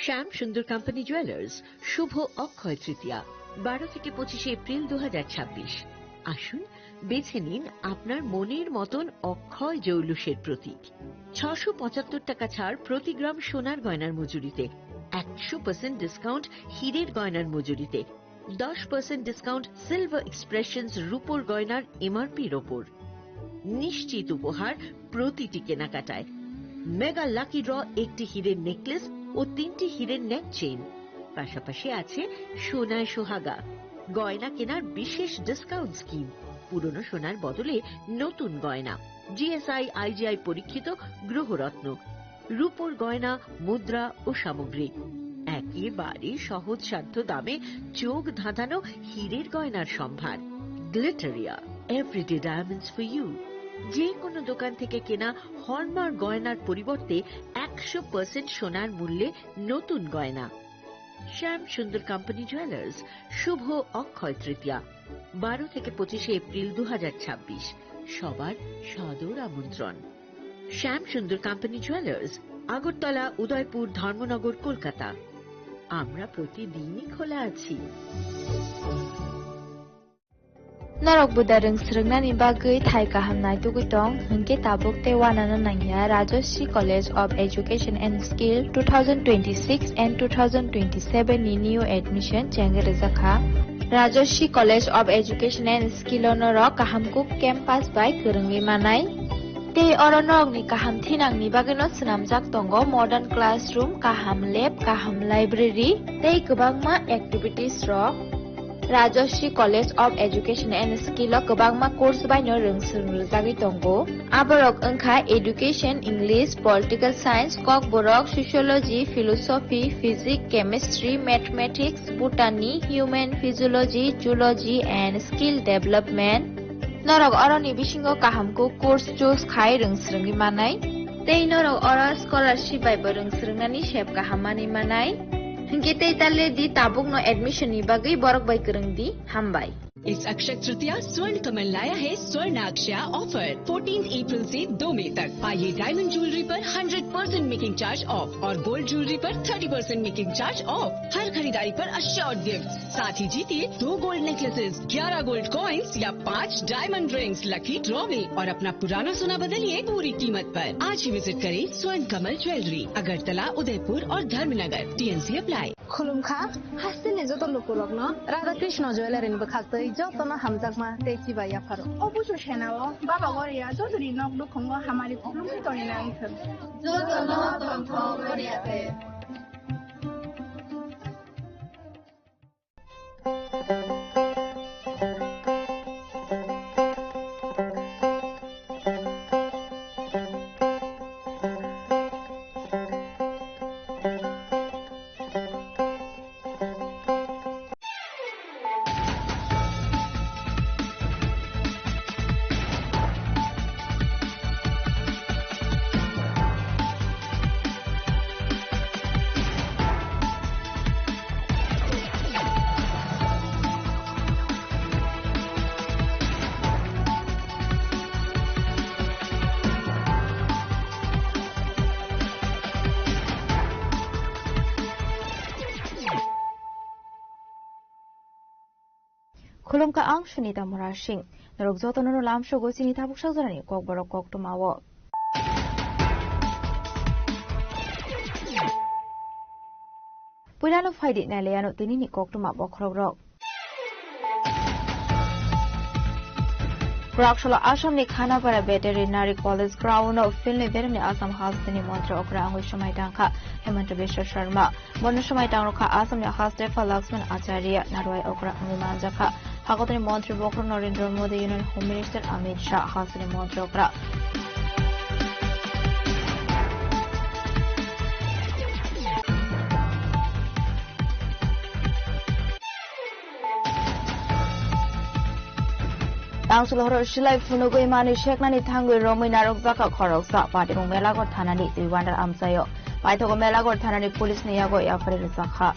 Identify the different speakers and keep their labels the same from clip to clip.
Speaker 1: শ্যাম সুন্দর company jewellers শুভ অক্ষয় তৃতীয়া 12 থেকে 25 April 2026। আসুন বেছে নিন আপনার মনের মতন অক্ষয় জৌলুসের প্রতীক। 675 টাকা ছাড় প্রতি গ্রাম সোনার গয়নার মজুরিতে, 100% ডিসকাউন্ট হীরের গয়নার মজুরিতে, 10% ডিসকাউন্ট সিলভার এক্সপ্রেশনস রূপোর গয়নার এমআরপির ওপর। নিশ্চিত উপহার প্রতিটি কেনাকাটায়। মেগা লাকি ড্র একটি হীরের নেকলেস ও 3টি হীরের নেক চেইন। পাশাপাশি আছে সোনায় সোহাগা গয়না কেনার বিশেষ ডিসকাউন্ট স্কিম। পুরনো সোনার বদলে নতুন গয়না, জিএসআই আইজিআই পরীক্ষিত গ্রহরত্ন, রূপোর গয়না, মুদ্রা ও সামগ্রী। একেবারে সহজসাধ্য দামে চোখ ধাঁধানো হীরের গয়নার সম্ভার। Glitteria everyday diamonds for you. যে কোনো দোকান থেকে কেনা হলমার্ক গয়নার পরিবর্তে 100% সোনার মূল্যে নতুন গয়না। শ্যাম সুন্দর কোম্পানি জুয়েলার্স শুভ অক্ষয় তৃতীয়া 12 থেকে 25 এপ্রিল 2026। সবার সাদর আমন্ত্রণ। শ্যাম সুন্দর কোম্পানি জুয়েলার্স, আগরতলা, উদয়পুর, ধর্মনগর, কলকাতা। আমরা প্রতিদিনই খোলা আছি।
Speaker 2: Narok budareng srengna bagui thai kahamnai tugutong hingke tabuk te wanana nangya Rajoshi College of Education and Skill 2026 and 2027 ni new admission chengere zakha Rajoshi College of Education and Skill onorok kahamkuk campus by kerengwi manai te oronok ni kaham thinang ni bagino snamjak tongo modern classroom, kaham lab, kaham library te kwbangma activities rok Rajoshi College of Education and Skill o kwbangma course baino rungsrungjagui tongo. Aborok wngkha Education, English, Political Science, Kokborok, Sociology, Philosophy, Physics, Chemistry, Mathematics, Botany, Human Physiology, Zoology and Skill Development. Norok oroni bisingo kahamko course choose khai rungsrungui manai. Tei norok oro scholarship bai bo rungsrungnani sep kahamani manai. Hingke tale di tabuk no admission ni bagui borok bai kereng di hambai.
Speaker 3: इस अक्षय तृतीया स्वर्ण कमल लाया है स्वर्ण अक्षया offer 14 अप्रैल से 2 मई तक। पाइए diamond jewellery पर 100% making charge of और गोल्ड ज्वेलरी पर 30% मेकिंग चार्ज ऑफ। हर खरीदारी पर अश्योर्ड गिफ्ट, साथ ही जीतिए 2 गोल्ड नेकलेसेस, 11 गोल्ड कॉइन्स या 5 डायमंड रिंग्स लकी ड्रॉ में और अपना पुराना सोना बदलिए पूरी कीमत पर। आज ही विजिट करें स्वर्ण कमल ज्वेलरी, अगरतला, उदयपुर और धर्मनगर। TNC apply.
Speaker 4: खुलुमखा हासिने जतो लोकलक न राधा कृष्ण ज्वेलरी नि बखाक्तै जतन हामजाकमा तेखि बाया फारो अबुसो सेनाओ बाबा गरिया जतरी नक दुखंगो हमारी खुलुमखि तरिना इखन जतन तन्थ गरियाते
Speaker 2: Khulumka ang Sunita Murashing, Narogzoto no lam shogo sinita buksagzarani Kokborok koktumawo. Puilano faidi naleyano tinini koktuma bokrogrok. Prakshalo Assamni Khanapara Veterinary College Ground of Filmi Verani Assam Hastini Mantra Okra Angui Shumaitanka Hemanta Biswa Sharma Bono Shumaitanka Assam Hastefa Laxman Acharya Narwai Okra Angui Manjaka Hakotani Mantri Bokro Narendra Modi Union Home Minister Amit Shah Hastini Mantra Okra Angsulhoro Shilai Funugui Mani Sheknani Tangu Romi Narok Zaka Koroksa Pati Melagor Tanani Tiwandar Amsayo Paitogo Melagor Tanani Police Niago Yafari Sakha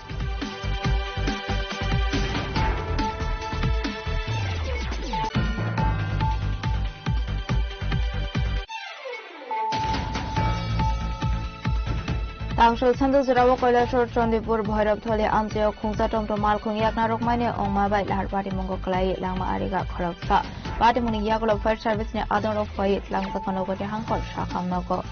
Speaker 2: Tangshul Sandu Zurawa Koilashur Chondipur Bhairav Thole Amjeo Khungsa Tomto Malkhung Yakna Rokmane Ongma Bai Lahar Party Mongo Klai Langma Ariga Khoraksa Party Muni Yagulo Fire Service Ne Adon of Koy Langsa Konogo Te Hangkor Shakam Nogo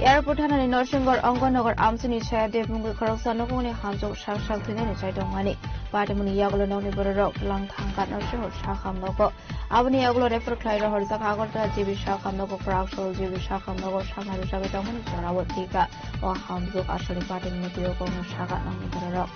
Speaker 2: Airport Hanani Norsingor Ongonogar Amsini Shadev Mungu Koroksa Nogoni Hanjo Shashak Tinani Chaitongani Party Muni Yagulo Noni Borok Lang Tangat Norsho Shakam Nogo Avani Yagulo refer Clyde Horsakagota Jibi Shakam Nogo Prakshol Jibi Shakam Nogo Shakam Shabitomani Jarawatika or Hamzuk actually Party Mutio Gono Shakat Noni Borok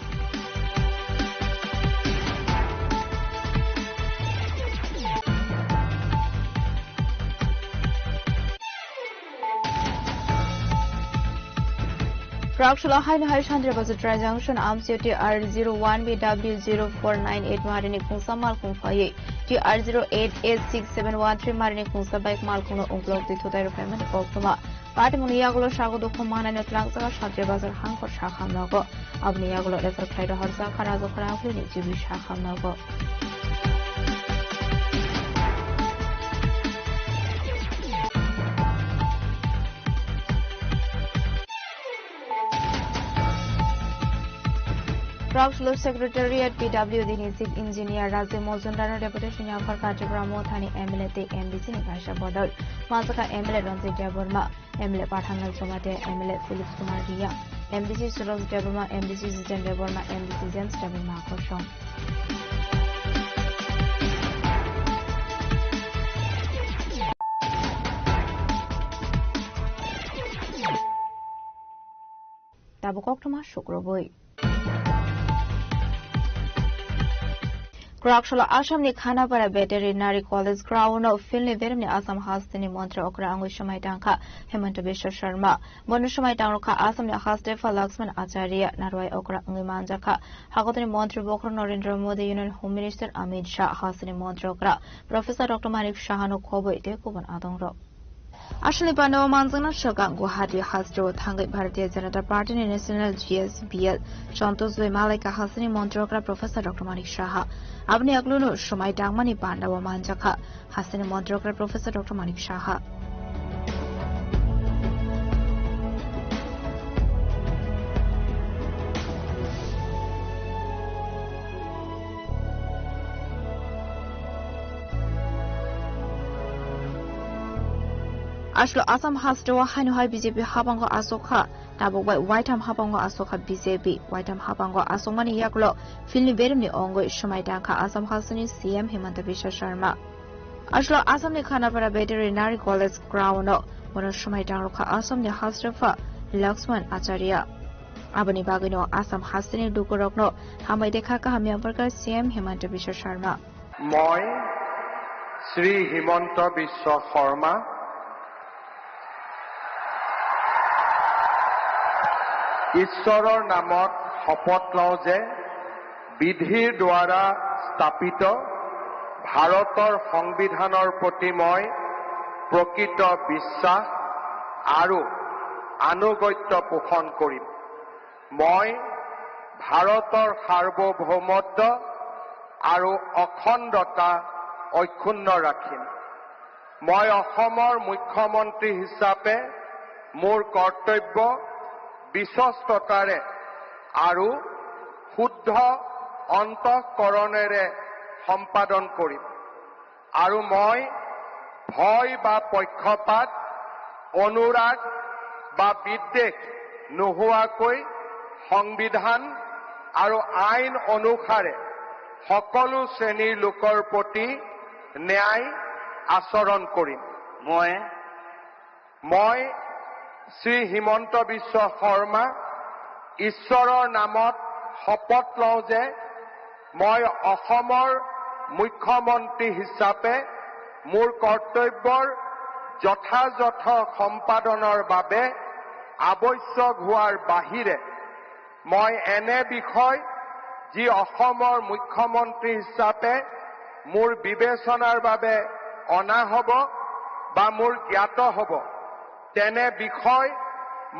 Speaker 2: Prakshula High Chandra was a junction arms TR01BW0498 Marini Kunsa Malkung Faye, TR088671 Marini Kunsa Bike Malkung Unglok the Total Payment of Toma, Patimuniago Shago do Command and Atlansa Shadja Bazar Hanko Shakam Nogo, Abniago Refer Kledo Horsa Karazo Karafu, Jibi Shakam Nogo. Prakshula Secretariat PW Dinisik Engineer Razi Mozundano Deputation Yafar Kajabramo Thani MLA MBC Nikasha Bodol Masaka MLA Ronzi Jaburma MLA Pathangal Somate MLA Philip Kumar Ria MBC Suros Jaburma MBC Zijan Jaburma MBC James Jaburma Koshong Tabukok Toma Shukroboi Prakshula Ashamni Khanapara Veterinary College Ground of Finley Vermni Assam Hastini Montra Okra Angushamai Tanka Hemanta Bisha Sharma Bonushamai Tanka Assam Hastefa Laxman Acharya Narwai Okra Ngimanjaka Hakotani Montra Bokra Narendra Modi Union Home Minister Amit Shah Hastini Montra Okra Professor Dr. Manik Shahano Kobo Tekuban Adongro Ashli Pano Manzana Shogan Guwahati Hasjo Tangai Bharatiya Janata Party National GSBL Shantos Malika Hasani Montrokra Professor Dr. Manik Shah Abni Agluno Shumai Dangmani Pandawa Manjaka Hasani Montrokra Professor Dr. Manik Shah Ashlo Assam has to Hanuhai BJP Habango Asoka, Tabo Whiteham Habango Asoka BJP, Whiteham Habango Asomani Yaklo, Finley Vermni Ongo, Shumaitanka Assam Hasani CM Hemanta Bisha Sharma. Ashlo Assam ni Khanapara Veterinary College Ground, one of Shumaitanka Assam ni Hasrafa, Laxman Acharya. Abani Bagino Assam Hasani Dukurokno, Hamaidekaka Hamiaparka CM Hemanta Bisha Sharma.
Speaker 5: Moi Sri Himanta Bisha Sharma. ঈশ্বৰৰ নামত শপত লওঁ যে বিধিৰ দ্বাৰা স্থাপিত ভাৰতৰ সংবিধানৰ প্ৰতি মই প্ৰকৃত বিশ্বাস আৰু আনুগত্য পোষণ কৰিম মই ভাৰতৰ সাৰ্বভৌমত্ব আৰু অখণ্ডতা অক্ষুণ্ণ ৰাখিম মই অসমৰ মুখ্যমন্ত্ৰী হিচাপে মোৰ কৰ্তব্য বিশ্বস্ততাৰে আৰু শুদ্ধ অন্তঃকৰণেৰে সম্পাদন কৰিম আৰু মই ভয় বা পক্ষপাত অনুৰাগ বা বিদ্বেষ নোহোৱাকৈ সংবিধান আৰু আইন অনুসাৰে সকলো শ্ৰেণীৰ লোকৰ প্ৰতি ন্যায় আচৰণ কৰিম মই Sri Himanta Bisha Sharma ঈশ্বৰৰ নামত শপত লওঁ যে মই অসমৰ মুখ্যমন্ত্ৰী হিচাপে মোৰ কৰ্তব্যৰ যথাযথ সম্পাদনৰ বাবে আৱশ্যক হোৱাৰ বাহিৰে মই এনে বিষয় যি অসমৰ মুখ্যমন্ত্ৰী হিচাপে মোৰ বিবেচনাৰ বাবে অনা হ'ব বা মোৰ জ্ঞাত হ'ব তেনে বিষয়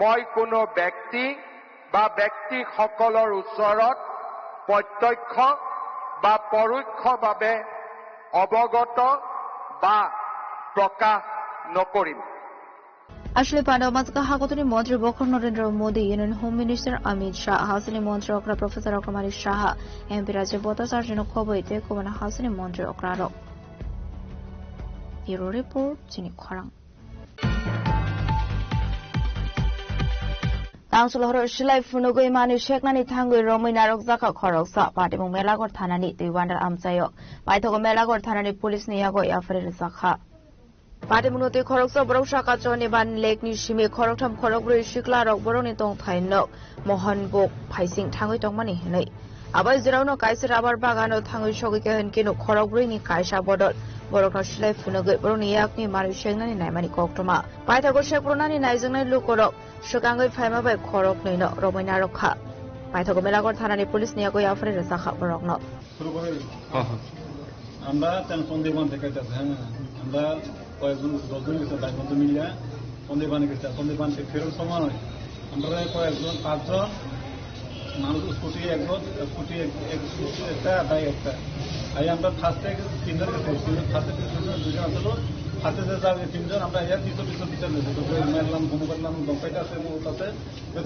Speaker 5: মই কোনো ব্যক্তি বা ব্যক্তিসকলৰ ওচৰত প্ৰত্যক্ষ বা পৰোক্ষভাৱে অৱগত বা প্ৰকাশ নকৰিম।
Speaker 2: আসলে পাণ্ডামাজকা হাগতনি মন্ত্রী বখর Narendra Modi union home minister Amit Shah housing মন্ত্রী অকরা প্রফেসর অক্রমানী শাহ এমপি রাজ্য বতাসার জন্য খবইতে কুমানা হাউসিং মন্ত্রী অক্রারক ব্যুরো রিপোর্ট চিনি খরাং Tangsulhor Shilai Funugui Manu Sheknani Tangui Romi Narok Zaka Koroksa, Patimung Melagor Tanani, the Wanda Amsayo, Paitogo Melagor Tanani Police Niago Yafri Zaka. Patimuno Koroksa Broshaka Johnny Ban Lake Nishimi Koroktam Korogri Shikla Rock Boroni Tong Taino, Mohan Bok, Paising Tangi Tongmani Hene. Abai Zerano Kaisar Abar Bagano Tangu Shogika and Kino Korogrini Kaisha Bodot. Borok Shilai Funugui Boroni Yakni Manu Sheknani Naimani Koktoma. Paitago Shekronani Nizanga Lukorok. Shogangai Fama by Korok Nino, Romanarokha. Paitogo Melagor Tanani Police Niago Yafri Zaka Borokno.
Speaker 6: আমরা সন্দেহবান দেখাইতেছেন আমরা কয়েকজন 10 জন গেছে 10 মিলিয়া সন্দেহবান গেছে সন্দেহবান ফেরার সময় আমরা কয়েকজন 5 জন মানুষ স্কুটি একজন স্কুটি একটা দাই একটা আই আমরা ফার্স্টে 3 জন গেছি ফার্স্টে 2 জন আসলো হাতে যে যাবে 3 জন আমরা এর পিছন মেরলাম ঘুমু করলাম দমকাইতে আছে মুহূর্ত আছে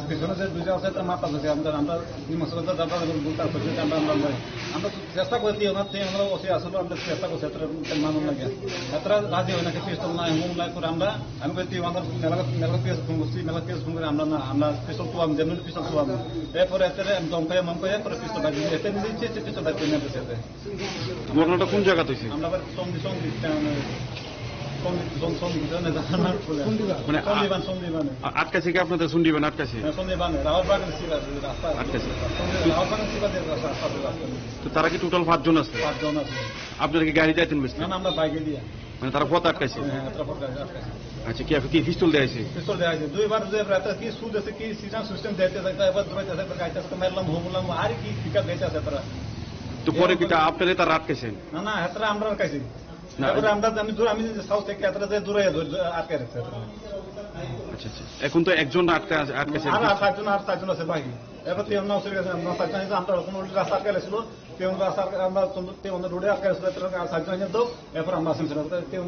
Speaker 6: পিছনে যে 2 জন আছে তার মাথা আছে আমরা মশলা দাদা বলতে আছে যে আমরা চেষ্টা করছি ওনাতে আমরা ওসে আসলে আমরা চেষ্টা করছি মানুষ লাগে এতটা রাজি হয় না কি পিস্তল নাই হুম নাই করে আমরা আমি বলছি আমাদের মেলা পিস ঘুমছি মেলা পিস ঘুমে আমরা না আমরা পিস্তল তো আমি জেনুইন পিস্তল তো আমি এরপরে এতে দমকাই মমকাই করে পিস্তল দাবি এতে নিচে পিস্তল দাবি নিয়ে বসে আছে ঘটনাটা কোন জায়গা হইছে আমরা সঙ্গী
Speaker 7: আটকাছে কি আপনাদের সুন্ডিবান আটকাছে তো তারা কি টোটাল 5 জন আছে আপনারা কি গাড়ি যাইতেন বেশি
Speaker 6: না আমরা বাইকে দিয়ে
Speaker 7: মানে তারা পথ আটকাছে আচ্ছা কি পিস্তল দেয়াইছে
Speaker 6: দুইবার যে রাতে কি সুদ আছে কি সিস্টেম দিতে যায় এবার ধরাইতে আছে গাইতে মেরলাম হুমলাম আর কি ফিকা দিতে আছে তারা
Speaker 7: তো পরে কি আপনারা তারা আটকাছেন
Speaker 6: না এতটা আমরা আটকাইছি আমি সাউথ থেকে এতটা যে দূরে আটকে রাখছে
Speaker 7: আচ্ছা এখন তো একজন আটকাছে
Speaker 6: আর 4 জন আছে বাকি এবার তেমন না হয়ে গেছে আমরা 4 জন আমরা কোন রাস্তা আটকে ছিল তেমন রাস্তা আমরা তেমন রোডে আটকে ছিল 4 জন তো এরপর আমরা আসেন তেমন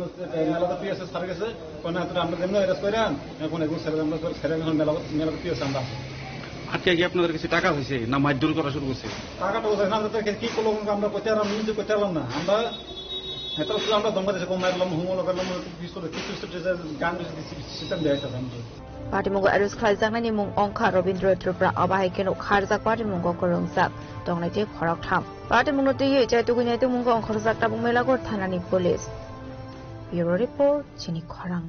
Speaker 6: মেলাতে পিএসএস সার গেছে কোন আমরা যেমন রেস করে এখন এগুলো ছেড়ে আমরা ছেড়ে মেলাতে পিএস আমরা
Speaker 7: আজকে কি আপনাদের কাছে টাকা হয়েছে না মারধর করা শুরু করছে
Speaker 6: টাকাটা কি করলো আমরা করতে পারলাম নিজে করতে পারলাম না আমরা এত আমরা দমকা দেশে মারলাম হুমলো করলাম পিস্তল গান সিস্টেম দেয়াইছে
Speaker 2: Patimungo Arus Khaizangani Mung Ongkha Robindro Tripura Abahikeno Kharjak Patimungo Korongsak Dongnati Khorok Tham. Patimungo Tiye Jaitugune Mungo Khorjak Tabung Melagor Thanani Police. Bureau Report Chini Khorang.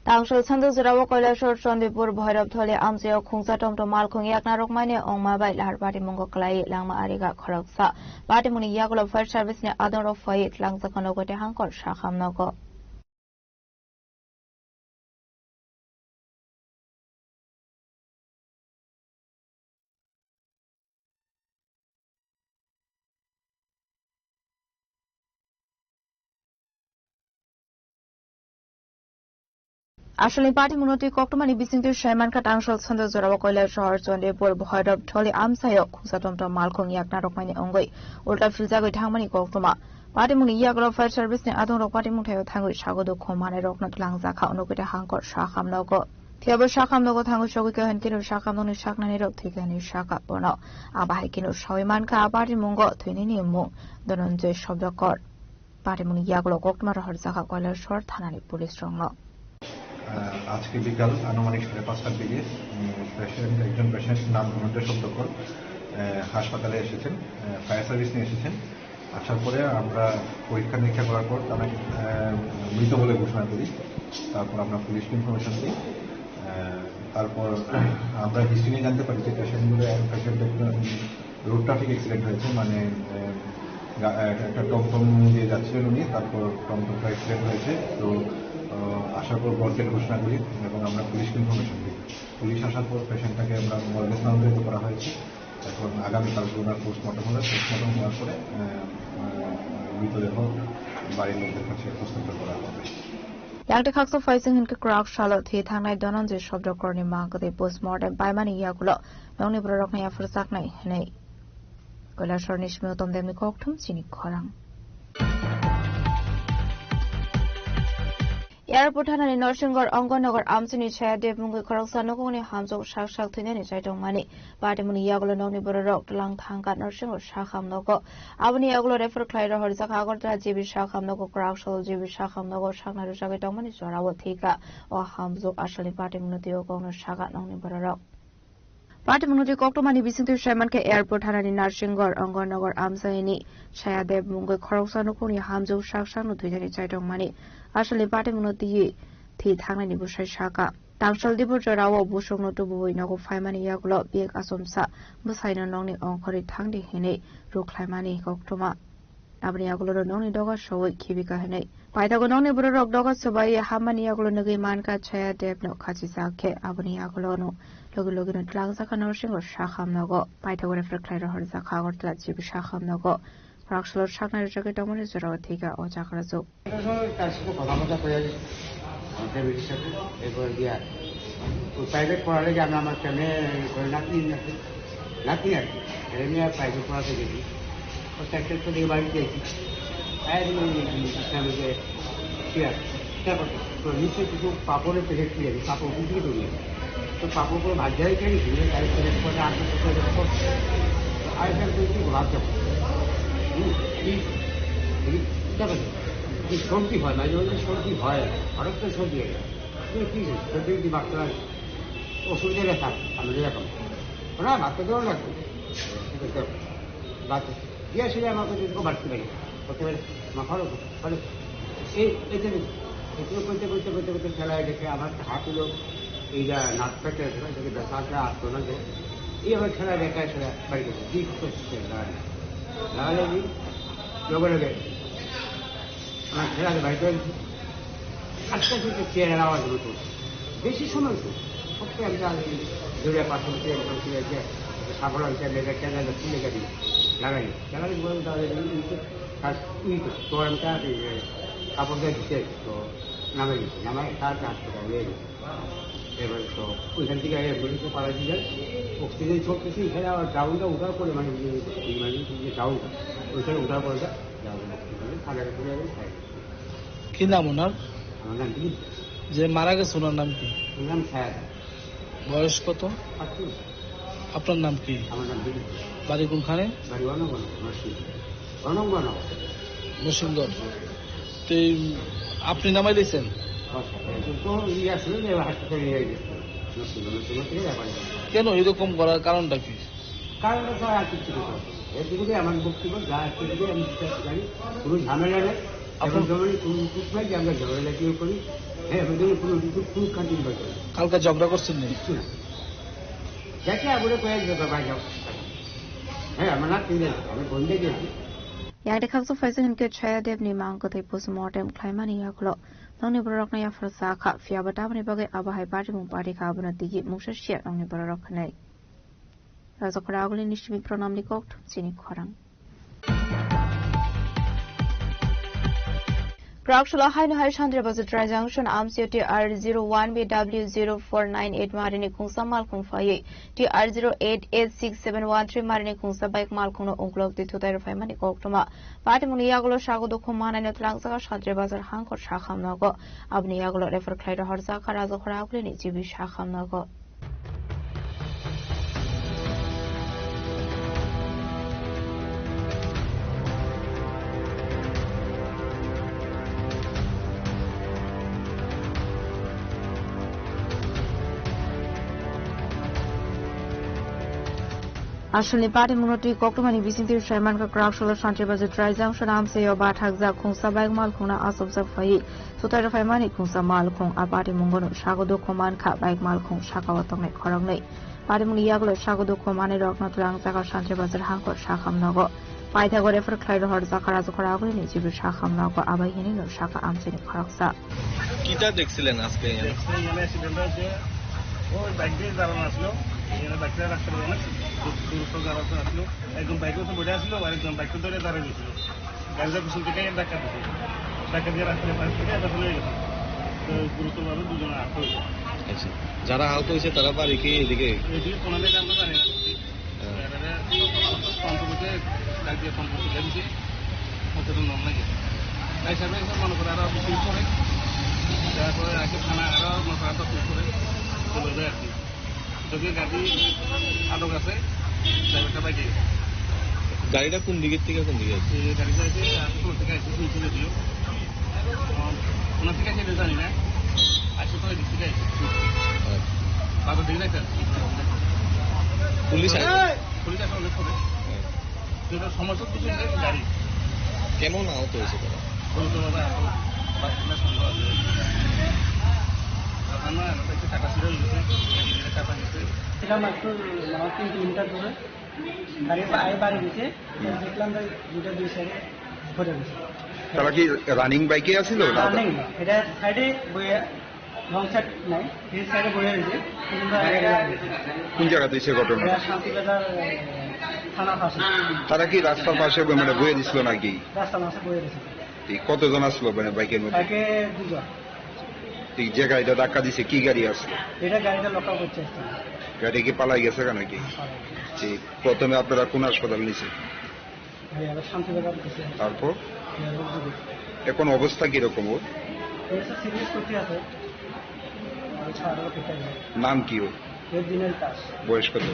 Speaker 2: Tangshol Sando Zurawa Koilashor Sondipur Bhairab Thole Amseo Khungsa Tomto Malkhung Yaknarok Mane Ongmabai Lahar Patimungo Klai Langma Ariga Khoroksa. Patimuni Yagulo Fire Service ne Adoro Fait Langsakono Gote Hankor Shakhamnogo. আসলে party মূলতই কক্টমানি বিসিংতে শয়মানকা টাংশল ছন্দ জোরাবা কয়লা শহর চন্ডীপুর ভৈরব ঠলে আমসায়ক খুসাটমটা মালখং ইয়াকনারক মাইনি অঙ্গই উল্টা ফিলজাগৈ থাংমানি কক্টমা party মুনি ইয়াগল fire সার্ভিসনি আদংরক party মুঠায় থাঙ্গৈ সাগদ খমানে রকনত লাংজাখা অনুকৈতে হাংকর সাখামনগ থিয়াবো সাখামনগ থাঙ্গৈ সগৈকে হনকিনো সাখামননি সাকনানি rock থৈকানি সাকা বন আবাহাইকিনো শয়মানকা party মুঙ্গ থৈনিনি মুং Dhananjay Shabdakar party মুনি ইয়াগল কক্টমা রহর জাখা কয়লা শহর থানানি পুলিশ রং
Speaker 8: আজকে বিকাল আনুমানিক 5:30টার দিকে একজন পেশেন্ট নাম ধনঞ্জয় শব্দকর হাসপাতালে এসেছেন, ফায়ার সার্ভিস নিয়ে এসেছেন। আসার পরে আমরা পরীক্ষা নিরীক্ষা করার পর তারা মৃত বলে ঘোষণা করি। তারপর আমরা পুলিশকে ইনফরমেশন দিই। তারপর আমরা হিস্ট্রি নিয়ে জানতে পারি যে পেশেন্টের রোড ট্রাফিক অ্যাক্সিডেন্ট হয়েছে, মানে একটা টমটম দিয়ে যাচ্ছিলেন উনি, তারপর টমটমটা অ্যাক্সিডেন্ট হয়েছে। তো আসার পর বরকে ঘোষণা করি এবং আমরা পুলিশকে ইনফরমেশন দিই। পুলিশ আসার পর পেশেন্টটাকে আমরা মর্গে স্থানান্তরিত করা হয়েছে। এখন আগামীকাল ওনার পোস্টমর্টম হবে। পোস্টমর্টম হওয়ার পরে মৃতদেহ বাড়ির লোকদের কাছে হস্তান্তর করা হবে।
Speaker 2: Yang khakso faising hin krak shalo thi thangnai donon je shobdo korni mangkate postmortem paimani yagulo nongni borok na yafursak nai nei kola shornish me tom demni kokthum chini khorang Airport hanani Norsingor Anganagar Amsini Chaya Devmungi Koroksanokoni Hamzo Shak Tinani Saitong Mani, Batimuni Yagolo Noni Borok, Lang Tanga Norsingor Shakam Nogo, Abani Yagolo refer Clyder Horizakagor, Jibi Shakam Nogo, Krakshal, Jibi Shakam Nogo, Shakna Jagatomani, Sorawatika, or Hamzo Ashali Batimuti Ogono Shaka Noni Borok. Batimuti Koktomani visiting to Shamanke Airport hanani Norsingor Anganagar Amsani Chaya Devmungi Koroksanokoni Hamzo Shakshan Tinani Saitong Mani. Actually, Batimuti Ti Tangani Bushai Shaka. Tangshal Dibujarawa Bushong Notubu Nago Faimani Yagulo, Big Asumsa, Busaina Noni Onkori Tangdi Hene, Ruklaimani Koktoma. Abni Yagulo Noni Doga Show Kibika Hene. Pythagononi Burok Doga Subaya Hamani Yagulo Nagi Manka Chaya Debno Kachisake, Abni Yagulono, Logulogin Tlangzaka Noshing or Shaham Nago, Pythagon Reflector Horizaka or Tlachi Shaham Nago. Prakshalo Shakna Jagatomani Zorotiga or Jakarazo.
Speaker 9: Private college, I'm not nothing. Private college. Protected to the advantage. I don't here. So you say to Papa directly, Papa will do it. So Papa will have very I have to do lots of সত্যি হয় না যদি সত্যি হয় আরেকটা সত্যি হয় কি সত্যি যদি বাচ্চারা অসুবিধা দেখা আমাদের এখন না বাচ্চাদেরও লাগবে বাচ্চা দিয়ে আসলে আমাকে যদি বাড়তে পারি করতে পারে মাখারও ফলে এই এতে এগুলো করতে করতে করতে করতে খেলায় দেখে আমার হাত হলো এইটা নাচ পেটে এটাকে ব্যথাটা আসতো না যে এই আমার খেলা দেখায় সেটা বাড়ি গেছে দিক করছে লাগালে লগে লগে আমার খেলার বাড়িতে আজকে থেকে চেয়ারের আওয়াজ হতো বেশি সময় তো সবটাই আমি জোরে পাশে আছে সাফল আছে লেগে খেলা খুলে গেছি লাগাই লাগাই বলুন তাহলে তো আমি কাপড় দিয়ে দিতে তো নামে গেছি নামায় তার হাসপাতাল হয়ে গেছে এবার তো ওইখান থেকে বলিতে পারা দিয়ে অক্সিজেন চলতেছি এখানে আবার ডাউনটা উঠার পরে মানে ডাউনটা ওইখানে উঠার পরে
Speaker 10: কি নাম ওনার?
Speaker 9: আমার নাম দিলীপ।
Speaker 10: যে মারা গেছে ওনার নাম কি?
Speaker 9: ওর নাম ছায়া।
Speaker 10: বয়স কত? আপনার নাম কি?
Speaker 9: আমার নাম দিলীপ।
Speaker 10: বাড়ি কোনখানে?
Speaker 9: বাড়ি অনঙ্গন
Speaker 10: নরসিংগড়। তো আপনি নামাই দিয়েছেন? কেন এরকম করার কারণটা কি?
Speaker 9: কারণটা স্যার আর কিছু এদিকে আমার বক্তব্য যা একটু আমি জানি কোনো ঝামেলা নেই এখন জমানি কোনো কিছু নাই যে আমরা ঝগড়া কেউ করি হ্যাঁ আমাদের কোনো কোনো কান্টি করি
Speaker 10: কালকে ঝগড়া করছেন না
Speaker 9: কিছু না দেখে আগুনে কয়েক জায়গা বাই যাও হ্যাঁ আমার না কিনে আমি বন্ধে গেছি
Speaker 2: Yang khakso faising hin ke Chaya Devni mangkote postmortem Klaimani Yakulo Nongni Borok na Yafrasaka Fiabatamani Bage Abahai Batimu Party Carbon Digi Mushashia Nongni Borok Kanai Razakoraguli Nishimi Pronamni Kokt Chini KHORANG Prakshalo Haino Hai Chandra Bazar Dry Junction AMCO TR01BW0498 Marini Kungsa Malkung Faye TR088671 Marini Kungsa Bike Malkung Unklok the Tutai Famani Koktoma Patimuni Yagolo Shago Dokumana and Atlanta Chandra Bazar Hankor Shaham Nago Abni Yagolo refer Clyder Horzaka Razakoraguli Jibi Shaham Nago Ashli Party Munoti Koktomani visiting Shaman Kraksholo Shanti Bazar Dry Junction Amseo Bathagza Kungsa Bike Malkuna Asobsa Faye Sutara Famani Kungsa Malkung Abati Mungono Shagodo Command Ka Bike Malkung Shakawatome Korangne Party Yaglo Shagodo Command Rocknot Langzaka Shanti Bazar Hanko Shakam Nago Pythago refer Clyder Horzakarazo Koraguni Jibu Shakam Nago Abayini no Shaka Amsini Karaksa
Speaker 10: Kita দেখছিলেন আজকে
Speaker 6: ওই বাইকে যারা আসলো এরা বাইকে রাখতে পারবে না দুটো যারা আসলো একজন বাইকে তো বসে আসলো আর একজন বাইকে ধরে দাঁড়িয়ে গেছিল গাড়িটা পিছন থেকে ধাক্কা দিয়েছে ধাক্কা দিয়ে রাস্তায় পাশ থেকে এটা চলে গেছে গুরুতরভাবে দুজন আহত হয়েছে।
Speaker 10: আচ্ছা, যারা আহত হয়েছে তারা বাড়ি কি এদিকে
Speaker 6: এদিকে কোনালে আমরা জানি না অন্তর্ভুক্তে ডাক দিয়ে সম্পর্ক দিয়েছে কতটা নাম লাগে তাই হিসাবে মনে করে আরো শুরু করে তারপরে আগে থানা আরো মনে আরো শুরু করে চলে যায় আর কি যদি গাড়ি আটক আছে ড্রাইভারটা বাইকে
Speaker 10: গাড়িটা কোন দিকের থেকে কোন দিকে আছে
Speaker 6: গাড়িটা আছে কোন থেকে আসছে শুনছিল দিও ওনার থেকে আছে জানি না আসছে তো এদিক থেকে আসছে বাজার দিকে যাইতে
Speaker 10: পুলিশ
Speaker 6: পুলিশ আসে অনেক করে যেটা সমস্যা কিছু গাড়ি
Speaker 10: কেমন আহত হয়েছে তারা
Speaker 6: গুরুতরভাবে সন্দেহ আছে আমার টাকা ছিল টাকা গেছে
Speaker 11: এটা মাত্র 3 কিলোমিটার দূরে গাড়ি বাড়ি গেছে দেখলাম দুটো দুই সাইডে ঘটে গেছে
Speaker 12: তারা কি রানিং বাইকে আসছিল
Speaker 11: রানিং এটা সাইডে বয়ে লং সাইড নাই এই সাইডে বয়ে রয়েছে
Speaker 12: কোন জায়গাতে সে ঘটনা
Speaker 11: শান্তিবাজার থানা পাশে
Speaker 12: তারা কি রাস্তার পাশে মানে বয়ে দিছিল নাকি
Speaker 11: রাস্তার পাশে বয়ে দিয়েছে
Speaker 12: কতজন আসলো মানে বাইকের মধ্যে
Speaker 11: বাইকে দুজন
Speaker 12: যে গাড়িটা ধাক্কা দিছে কি গাড়ি আসলো
Speaker 11: এটা গাড়িটা লক্ষ্য করছে
Speaker 12: গাড়ি কি পালাই গেছে নাকি প্রথমে আপনারা কোন হাসপাতাল নিছে
Speaker 11: শান্তিবাজার
Speaker 12: তারপর এখন অবস্থা কিরকম ওর
Speaker 11: সিরিয়াস করতে আছে
Speaker 12: নাম কি ওর
Speaker 11: দিনের কাজ
Speaker 12: বয়স কত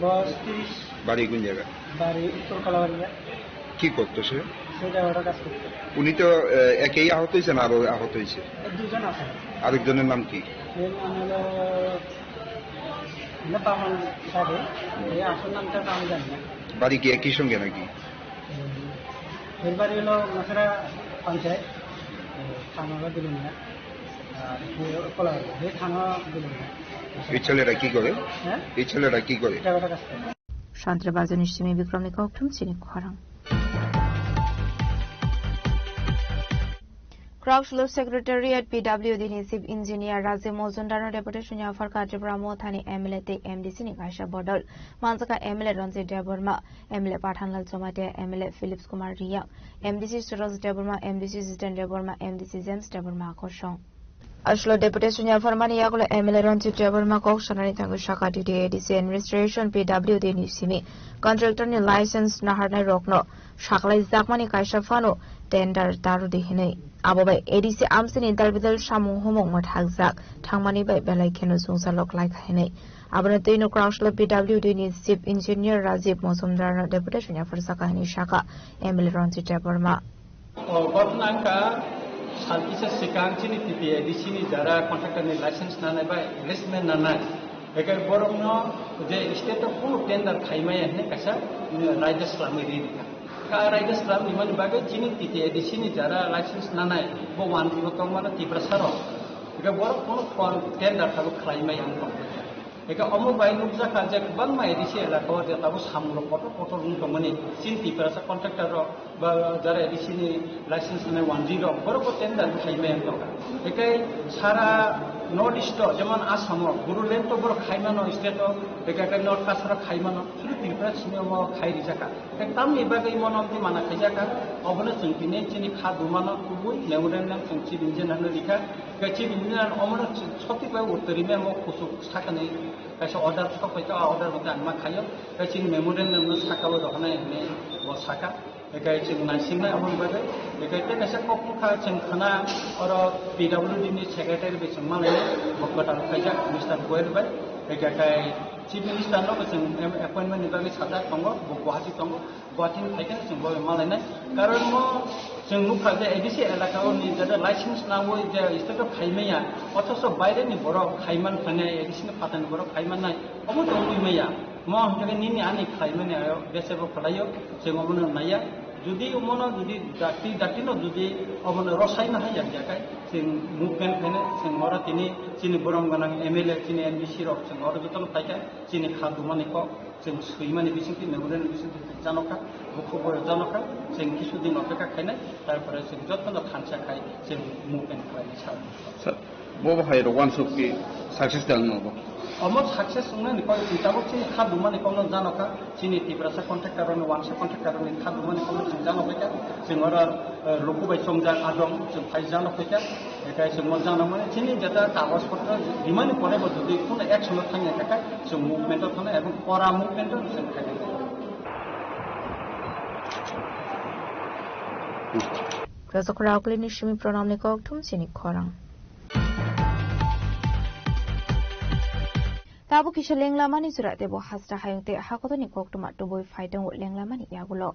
Speaker 11: বয়স 30
Speaker 12: বাড়ি কোন জায়গা
Speaker 11: বাড়ি উত্তর কলাবাড়িয়া
Speaker 12: কি করতো সে
Speaker 11: সেটা ওটা কাজ করতো
Speaker 12: উনি তো একেই আহত হয়েছেন আরো আহত হয়েছে
Speaker 11: দুজন আছে
Speaker 12: আরেকজনের নাম কি
Speaker 11: এর নাম হলো পাবন সাহেব এই আসল নামটা আমি জানি না
Speaker 12: বাড়ি কি একই সঙ্গে নাকি
Speaker 11: এর বাড়ি হলো মাছরা পঞ্চায়েত থানা দিলেন না আর কলাবাড়ি এই থানা দিলেন না
Speaker 12: এই ছেলেরা কি করে এই ছেলেরা কি করে
Speaker 2: Shantrabazan Ishimi Vikramni Koktum Chini KHORANG Crowslow Secretariat PWD Chief Engineer Razi Mozundar Deputation for Tripura Mothani MLA Take MDC Nikasha Bodol Mansaka MLA Ranjit Deborma MLA Pathanlal Somate MLA Philips Kumar Riya MDC Suros Deborma MDC Assistant Deborma MDC James Deborma Koshong Ashlo Deputation Yaformani Yakulo MLA Ranjit Deborma Kokshanani Tangu Shaka DDADC Administration PWD Nisimi Contractor ni License Naharna Rokno Shaklai Zakmani Kaisha Fano Tender Daru Dihine Abobai ADC Amsin Interbidal Shamu Homong Mathagzak Tangmani by Belai Kenu Sunsalok like Hene Abonatino Crowslow PWD needs Chief Engineer Rajiv Mosumdar Deputation for Sakani Shaka MLA Ranjit Deborma
Speaker 13: Salkisa sekarang sini tipe di sini jara kontraktor ni license nana ba investment nana. Ekai borongno je state of full tender khaimaya ne kasa Raja Islami ri. Ka Raja Islami man bagai sini tipe di sini jara license nana bo wan tipe kamana tipe saro. Ekai borong kono tender kalu khaimaya ang kong. Ekai omo bai nuksa kaja kubang mai di sini lah kau dia tahu samuro foto rung kamani sini tipe rasa kontraktor ba jara di sini license nana 10 borong ko tender khaimaya ang kong. Ekai sara North East যেমন আসাম গুরুলেন তো বড় খাইমানো state একাকে north কাছরা খাইমানো শুধু Tripura cinema খাইরি জাকা একদম এবারে মনন্তি মানা খাইজাকা অবনে চিনি চিনি খা দুমানো কুবুই নেউরেন নাম চিনি বিনজেন হানো লিখা গাছি বিনজেন অমন সত্যি পাই উত্তরিমে মো কুসু সাকানে কাছে অর্ডার সকাইতো অর্ডার মতে আনমা খাইও গাছি মেমোরেন নাম সাকাবো দখনা এনে ব সাকা একাই চিনি নাইসিংনা অমন বাগে একাই তে কাছে কপখা চিনি খানা অর পিডব্লিউডি নি সেক্রেটারি বেসং মালে বকটার খাইজা মিস্টার গোয়েল বাই একাই চিফ মিনিস্টার নো চিনি অ্যাপয়েন্টমেন্ট নিবাগে সাদা তঙ্গ গুয়াহাটি তঙ্গ গুয়াহাটি খাইজা চিনি বলে মালাইনা কারণ মো जों नुखा जे एडिसि एलाकायाव नि जे लाइसेंस नांगौ जे स्टेट अफ खाइमाया अथच बायरेनि बर' खाइमान थानाय एडिसिनि फातानि बर' खाइमानाय अबो दंगैमाया म हंगे निनि आनि खाइमानायाव बेसेबो खलायो जों अबनो नाया जुदि अमनो जुदि दाटिनो जुदि अबनो रसायनो हाया जाकाय जों मुभमेन्ट खाने जों अर तिनि चिनि बरम गोनां एमएलए चिनि एमडिसि रक जों अर जतन फायका चिनि खादुमानिखौ जों सैमानि बिसिंति मेमोरेन बिसिंति जानका खबर जानका जों কিছুদিন অপেক্ষা খাইনাय তারপরে जों যতন খানসা খাই जों মুভমেন্ট খাই
Speaker 7: স্যার বব হাই রওয়ান সুকি সাকসেস দালনো
Speaker 13: অমর সাকসেস সংনা নিকয় ইতাবো চিনি খাদুমানি কোনো জানকা চিনি তিব্রাসা কন্ট্রাক্টরनि ওয়ানসা কন্ট্রাক্টरनि খাদুমাनि কোনো जों जानका जों अर लकुबाय समजा आदम जों फाइ जानका একাই সে জানা মানে চিনি যেটা কাগজপত্র ডিমান্ড করে যদি কোনো একসঙ্গে থাকলে থাকায় সে মুভমেন্টও থাকে এবং করা মুভমেন্টও থাকে
Speaker 2: Prasokra Aklini Shimi Pronamni Koktum Chini Khorang. Tabu Kisha Lenglamani Surat Debo Hasta Hayute Hakotoni Koktuma to boy fighting with Lenglamani Yagulo.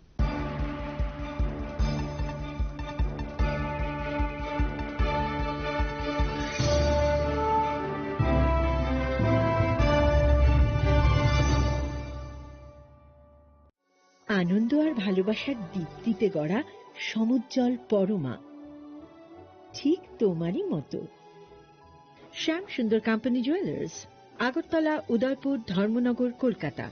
Speaker 1: আনন্দ আর ভালোবাসার দীপ্তিতে গড়া সমুজ্জ্বল পরমা ঠিক তোমারই মতো শ্যাম সুন্দর company jewellers Agartala Udaipur Dharmanagar Kolkata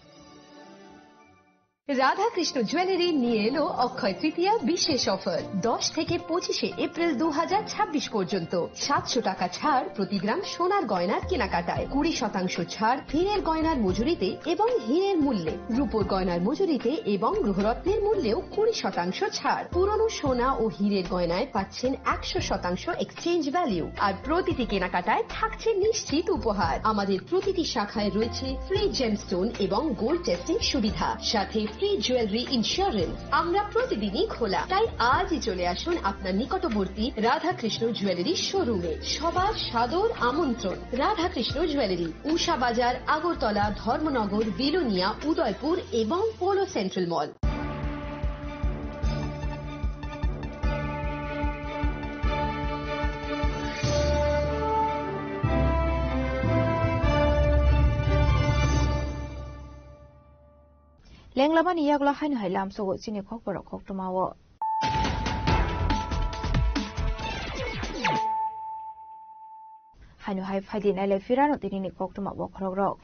Speaker 3: Radha Krishna jewellery নিয়ে এলো অক্ষয় তৃতীয়া বিশেষ অফার 10 থেকে 25 এপ্রিল 2026 পর্যন্ত 700 টাকা ছাড় প্রতি গ্রাম সোনার গয়নার কেনাকাটায় 20% ছাড় হীরের গয়নার মজুরিতে এবং হীরের মূল্যে রূপোর গয়নার মজুরিতে এবং গ্রহরত্নের মূল্যেও 20% ছাড় পুরনো সোনা ও হীরের গয়নায় পাচ্ছেন 100% এক্সচেঞ্জ ভ্যালু আর প্রতিটি কেনাকাটায় থাকছে নিশ্চিত উপহার আমাদের প্রতিটি শাখায় রয়েছে ফ্রি জেমস্টোন এবং গোল্ড টেস্টিং সুবিধা সাথে ফ্রি জুয়েলারি ইন্স্যুরেন্স আমরা প্রতিদিনই খোলা তাই আজই চলে আসুন আপনার নিকটবর্তী রাধাকৃষ্ণ জুয়েলারি শোরুমে সবার সাদর আমন্ত্রণ রাধাকৃষ্ণ জুয়েলারি উষা বাজার আগরতলা ধর্মনগর বিলোনিয়া উদয়পুর এবং polo central mall
Speaker 2: Lenglamani Yagla Hain Hilam so Chini Kokborok Koktumawo. Hainu Hai Fadin Ele Firano Dini Koktuma Wokrog.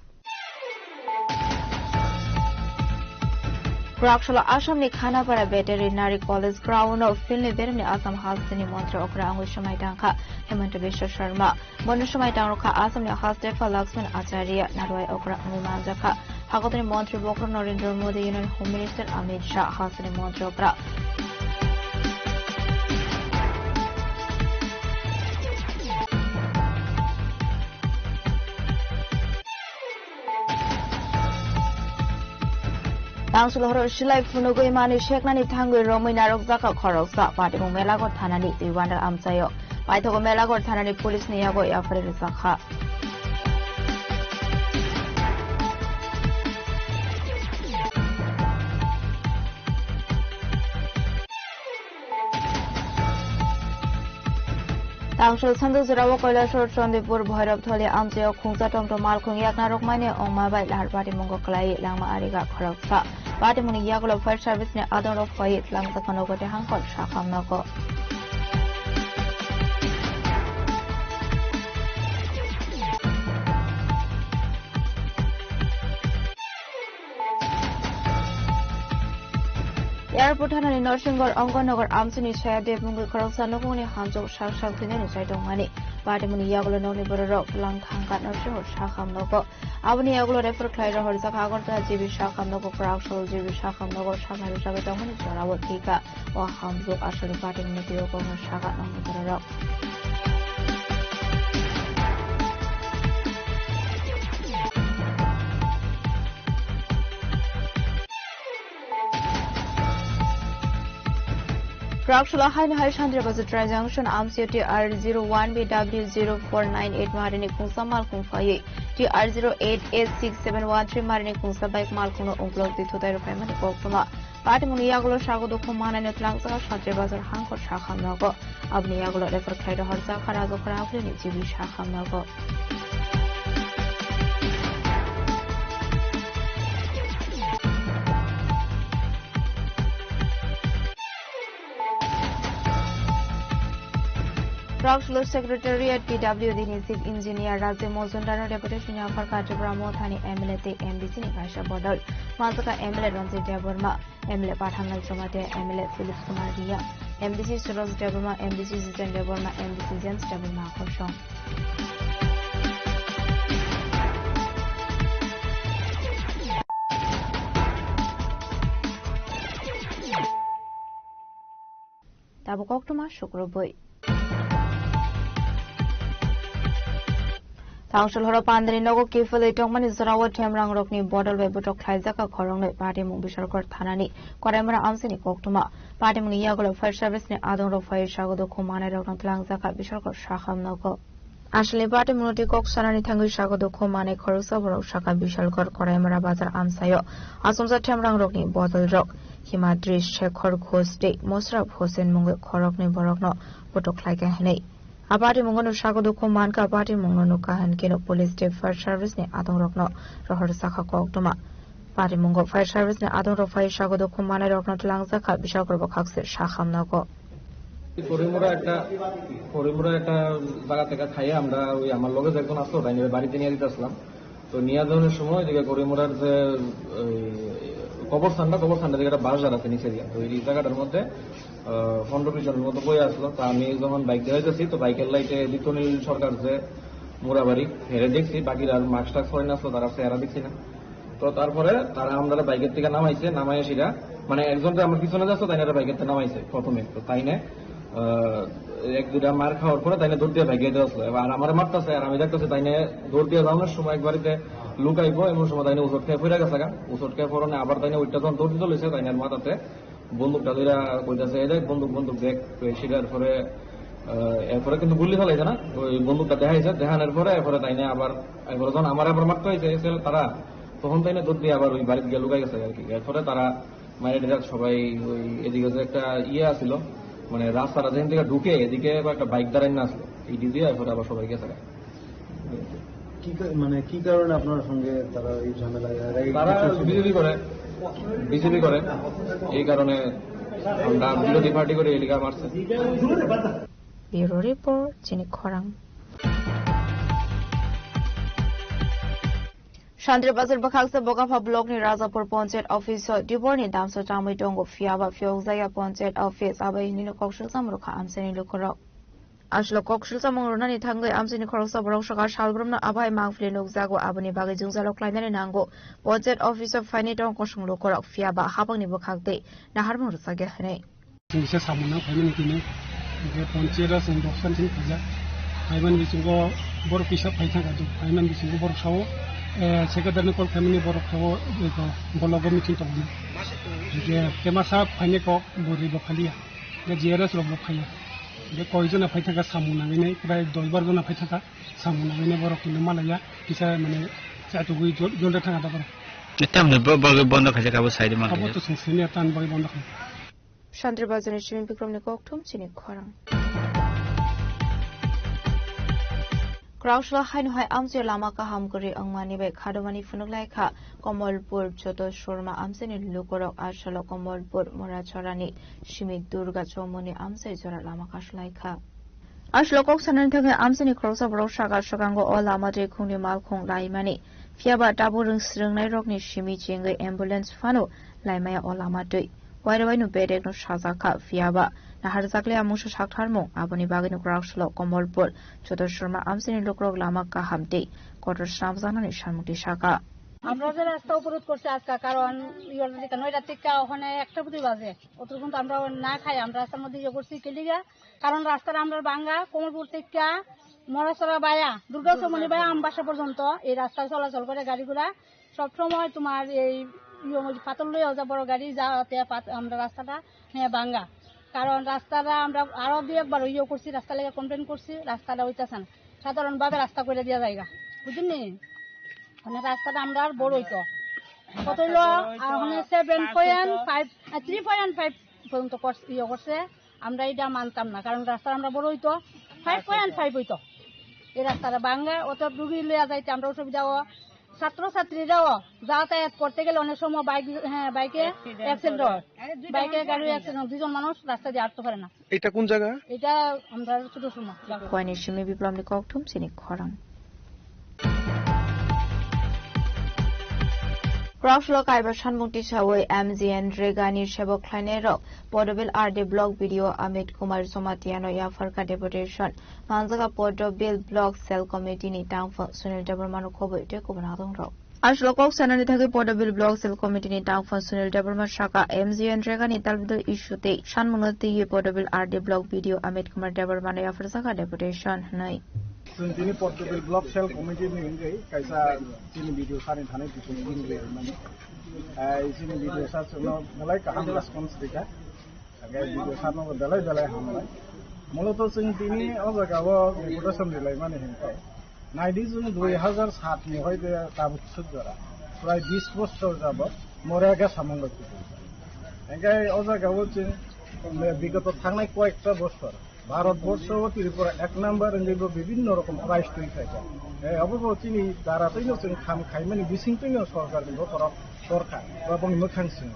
Speaker 2: Prakshalo Asham ni Khana para Veterinary College Crown of Finley Bermi Assam House ni Montra Okra Angushmai Danka Hemanta Vishwa Sharma Monushmai Danka Assam ni House Defa Laxman Acharya Narwai Okra Angumanjaka Hakotani Montri Bokra Narendra Modi Union Home Minister Amit Shah Hasani Montri Okra Tangsulhoro Shilai Funugo Imani Sheknani Tangu Romi Narok Zaka Koroksa Pati Melago Tanani Iwanda Amsayo Paitogo Melago Tanani Police Niago Yafri Zaka Tangsul Sandu Zirawa Koilashor Chondipur Bhairab Tholi Amsayo Khungsa Tomto Malkhung Yakna Rokmane Ongmabai Lahar Pati Mungo Klai Langma Ariga Koroksa Pati Muni Yagulo Fire Service ne Adon of Fayet Langsa Konogo de Hankot Shakam Noko Airport Hanani Norsingor Ongonogar Amsuni Shaya de Mungu Koroksa Noguni Hanjo Shak Shak Tinani Saitongani Pati Muni Yagulo Noni Borok Lang Hankat Norsingor Shakam Noko Abuni Yagulo refer Clyder Horizaka Agorta Jibi Shakam Noko Prakshal Jibi Shakam Nogo Shakna Shagatongani Sarawat Tika or Hamzo Ashali Pati Muni Yoko Shakat Nomi Borok Prakshalo Hain Hai Chandra was a transaction AMCT R01BW0498 Marini Kunsa Malkung Faye, TR088671 Marini Kunsa Bike Malkuno Unklog the Tutai Family Pokuma, Patimuni Yagulo Shago Kumana and Langsa Shatre Bazar Hanko Shakam Nogo, Abni Yagulo refer Kaida Horza Karazo Karafi, Jibi Shakam Nogo. Prakshalo Secretary at PW Dinisik Engineer Razi Mozundano Deputation Yafar Katibra Mothani MLA MBC Nikasha Bodol Mazaka MLA Ranzi Deburma MLA Pathangal Somate MLA Philip Kumaria MBC Suros Deburma MBC Zen Deburma MBC Zen Deburma Koshon Tabu Koktuma Shukro Boy Council hora pandani nogo kifele tongmani zorawa temrang rokni bodol be botok khlaijaka khorong le party mung bisarkar thanani koraimara amsini koktuma party mung yagolo fire service ne adong ro fire sagodo khumane rokna tlangjaka bisarkar shakham nogo আসলে party মূলটি cock সানানি থাঙ্গি সাগদ খোমানে খরচা বড় শাখা বিশালকর করাইমারা বাজার আমসায় আসমজা ঠেমরাং রকনি বদল rock Himadri Shekhar Ghosh দে মোশরাফ হোসেন মুঙ্গে খরকনি বরকন পটকলাইকে হেনে আপাটি মুঙ্গনো সাগদ খোমানকা party মুঙ্গনো কাহান কেন police day fire service নে আদং রকন রহর শাখা কক্তমা পার্টি মুঙ্গ ফায়ার সার্ভিস নে আদং র ফায়ার সাগদ খোমানে রকন তলাংজাখা বিশালকর বখাকসে শাখাম নগো
Speaker 14: করিমুরা একটা জায়গা থেকে খাইয়ে আমরা ওই আমার লগে একজন আসলো তাই বাড়িতে নিয়ে দিতে আসলাম তো নিয়ে যাওয়ার সময় এদিকে করিমুরার যে কবরস্থানটা দিকে একটা বাজার আছে নিচে দিয়ে তো এই জায়গাটার মধ্যে 15-20 জনের মতো বই আসলো তা আমি যখন বাইক দিয়ে যাইতেছি তো বাইকের লাইটে বিতনীল সরকার যে মুরাবাড়ি হেরে দেখছি বাকিরা মাস্ক টাক্স পরে আসলো তারা চেহারা দেখছি না তো তারপরে তারা আমরা বাইকের থেকে নামাই সেটা মানে একজন আমার পিছনে যাচ্ছে তাই বাইকের থেকে নামাইছে প্রথমে তো তাই না এক দুটা মার খাওয়ার পরে তাই দৌড় দিয়ে ভাগিয়ে দেওয়া আসলো আর আমার মারতেছে আর আমি দেখতেছি তাই দৌড় দিয়ে যাওয়ার সময় এক বাড়িতে লুকাইবো এমন সময় তাই উচট খেয়ে ফিরে গেছে উচট খেয়ে পরে আবার তাই ওইটা যখন দৌড় চলেছে তাই মাথাতে বন্দুকটা ধরে কইতাছে এই বন্দুক দেখ শিকার পরে এরপরে কিন্তু গুলি ফেলাইছে না ওই বন্দুকটা দেখাইছে দেখানোর পরে এরপরে তাই আবার এরপরে যখন আমার আবার মারতে হয়েছে তারা তখন তাই দৌড় দিয়ে আবার ওই বাড়িতে গিয়ে লুকাই গেছে আর কি এরপরে তারা মায়ের সবাই ওই এদিকে যে একটা আসছিল মানে রাস্তাটা যেখান থেকে ঢুকে এদিকে একটা বাইক দাঁড়াই না আসলো এই দিয়ে এরপরে আবার সবাই গেছে
Speaker 6: মানে কি কারণে আপনার সঙ্গে তারা এই ঝামেলা
Speaker 14: তারা বিজেপি করে এই কারণে আমরা বিরোধী পার্টি করে এলিকা মারছে
Speaker 2: ব্যুরো রিপোর্ট চিনি খরাং Shandribazar Bakhaksa Bogapha Block ni Razapur Ponset Office Dibor ni Damso Tamui Dongo Fiaba Fiozaya Ponset Office Abai ni Kokshil Samruka Amseni Lukorok Ashlo Kokshil Samuruna ni Tangai Amseni Koroksa Borok Shaka Shalgrumna Abai Mangfli Nugzago Abani Bagi Jungzalo Kleiner Nango Ponset Office of Fine Don Koshung Lukorok Fiaba Habang ni Bokhakde Naharmur Sagahne
Speaker 11: Singsa Samuna Community ni Ponset Sindok Santin Kaja Ivan Visungo Borokisha Paitanga Ivan Visungo Boroshaw Secretary Call Family Board of Bologo meeting to me. The Kemasa Paneco Boribo Kalia, the Jeras of Bokaya, the poison of Paitaka Samuna, by Dolbargona Paitaka, Samuna, whenever of the Malaya, is a man to Jonathan.
Speaker 15: The time the Bondo Kajaka was hiding
Speaker 11: about to senior town by Bondo.
Speaker 2: Shandribazar is showing Bikram Nikoktum, Chini Korang. Kraushla Hainhai Amsio Lamaka Hamguri Angmani by Kadamani Funulaika, Komolpur, Choto Shurma Amseni Lukorok, Ashalo Komolpur, Moracharani, Shimi Durga Chomuni Amse Zora Lamakashlaika. Ashlokok Sanantaka Amseni Krosa Broshaka Shakango or Lamade Kuni Malkong Laimani, Fiaba Daburung Srungai Rokni Shimi Jinga Ambulance Fano, Laimaya or Lamadui. Why do I know better no Shazaka, Fiaba? Naharzakle Amusha Shakharmo, Abani Bagin Kraushlo, Komolpur, Choto Shurma Amseni Lukrok Lamaka Hamdi, Quarter Shamzan Shamuti Shaka.
Speaker 4: আমরা যে রাস্তা অবরোধ করছি আজকে কারণ নয়টা থেকে ওখানে একটা প্রতি বাজে অতক্ষণ আমরা না খাই আমরা রাস্তার মধ্যে ইয়ে করছি কেলিগা কারণ রাস্তাটা আমরা ভাঙ্গা কোমলপুর থেকে মরাসরা বায়া দুর্গাচমনি বায়া আমবাসা পর্যন্ত এই রাস্তায় চলাচল করে গাড়িগুলা সবসময় তোমার এই পাতল লইয়া যা বড় গাড়ি যাতে আমরা রাস্তাটা ভাঙ্গা কারণ রাস্তাটা আমরা আরো দুই একবার ইয়ে করছি রাস্তা লেগে কমপ্লেন করছি রাস্তাটা হইতেছে না সাধারণভাবে রাস্তা করে দেওয়া জায়গা বুঝলি মানে রাস্তাটা আমরা আর বড় হইতো কত হইলো 3.5 পর্যন্ত ইয়ে করছে আমরা এটা মানতাম না কারণ রাস্তা আমরা বড় হইতো 5.5 হইতো এই রাস্তাটা ভাঙ্গা অত রুগী লইয়া যাইতে আমরা অসুবিধা ছাত্রছাত্রীরাও যাতায়াত করতে গেলে অনেক সময় বাইকে অ্যাক্সিডেন্ট হয় বাইকে গাড়ি অ্যাক্সিডেন্ট দুজন মানুষ রাস্তা দিয়ে হাঁটতে পারে না
Speaker 7: এটা কোন জায়গা
Speaker 4: এটা আমরা ছোট সময়
Speaker 2: Koinishimi Bikram Nikoktum Chini Korang. Kraushlo Kaiba Shanmukti Shawai MZN Regani Shebo Kleinero, Portable RD Blog Video Amit Kumar Somatiano Yafarka Deputation, Manzaga Portable Blog Cell Committee ni Town for Sunil Debermanu Kobo Tekubanathong Rock. Ashlokok Sananitaki Portable Blog Cell Committee ni Town for Sunil Deberman Shaka MZN Regani Talvido Issue Te Shanmunati Portable RD Blog Video Amit Kumar Debermanu Yafarka Deputation Nai.
Speaker 11: जों दिनै पर्टेबल block cell कमिटिनि हिंगै कायसा जोंनि video सानि थानाय बिखौ बुंग्रोयो माने जोंनि video सा जोंनो नालाय गाहाम रेसपन्स दिखा भिडिअ सानो बेलाय बेलाय हामबाय मূলত जों दिनै अजागाव रेपुटेसन दिलाय माने हेंथाय नायदि जों 2007 निफ्राय बे दाबुक सुदरा प्राय 20 বছর যাবত মরেগা সামঙ্গ হেंगाय अजागाव जों বিগত थांनाय কয়েকটা বছর ভারতবর্ষ ত্রিপুরা 1 নম্বর এঙ্গেবো বিভিন্ন রকম প্রাইস তৈরি থাকে অবশ্য চিনি দারাতৈनो जों खाम खायमानि बिसिंतैनो सरकारनि बतराव सरकार এবং मोखांसिं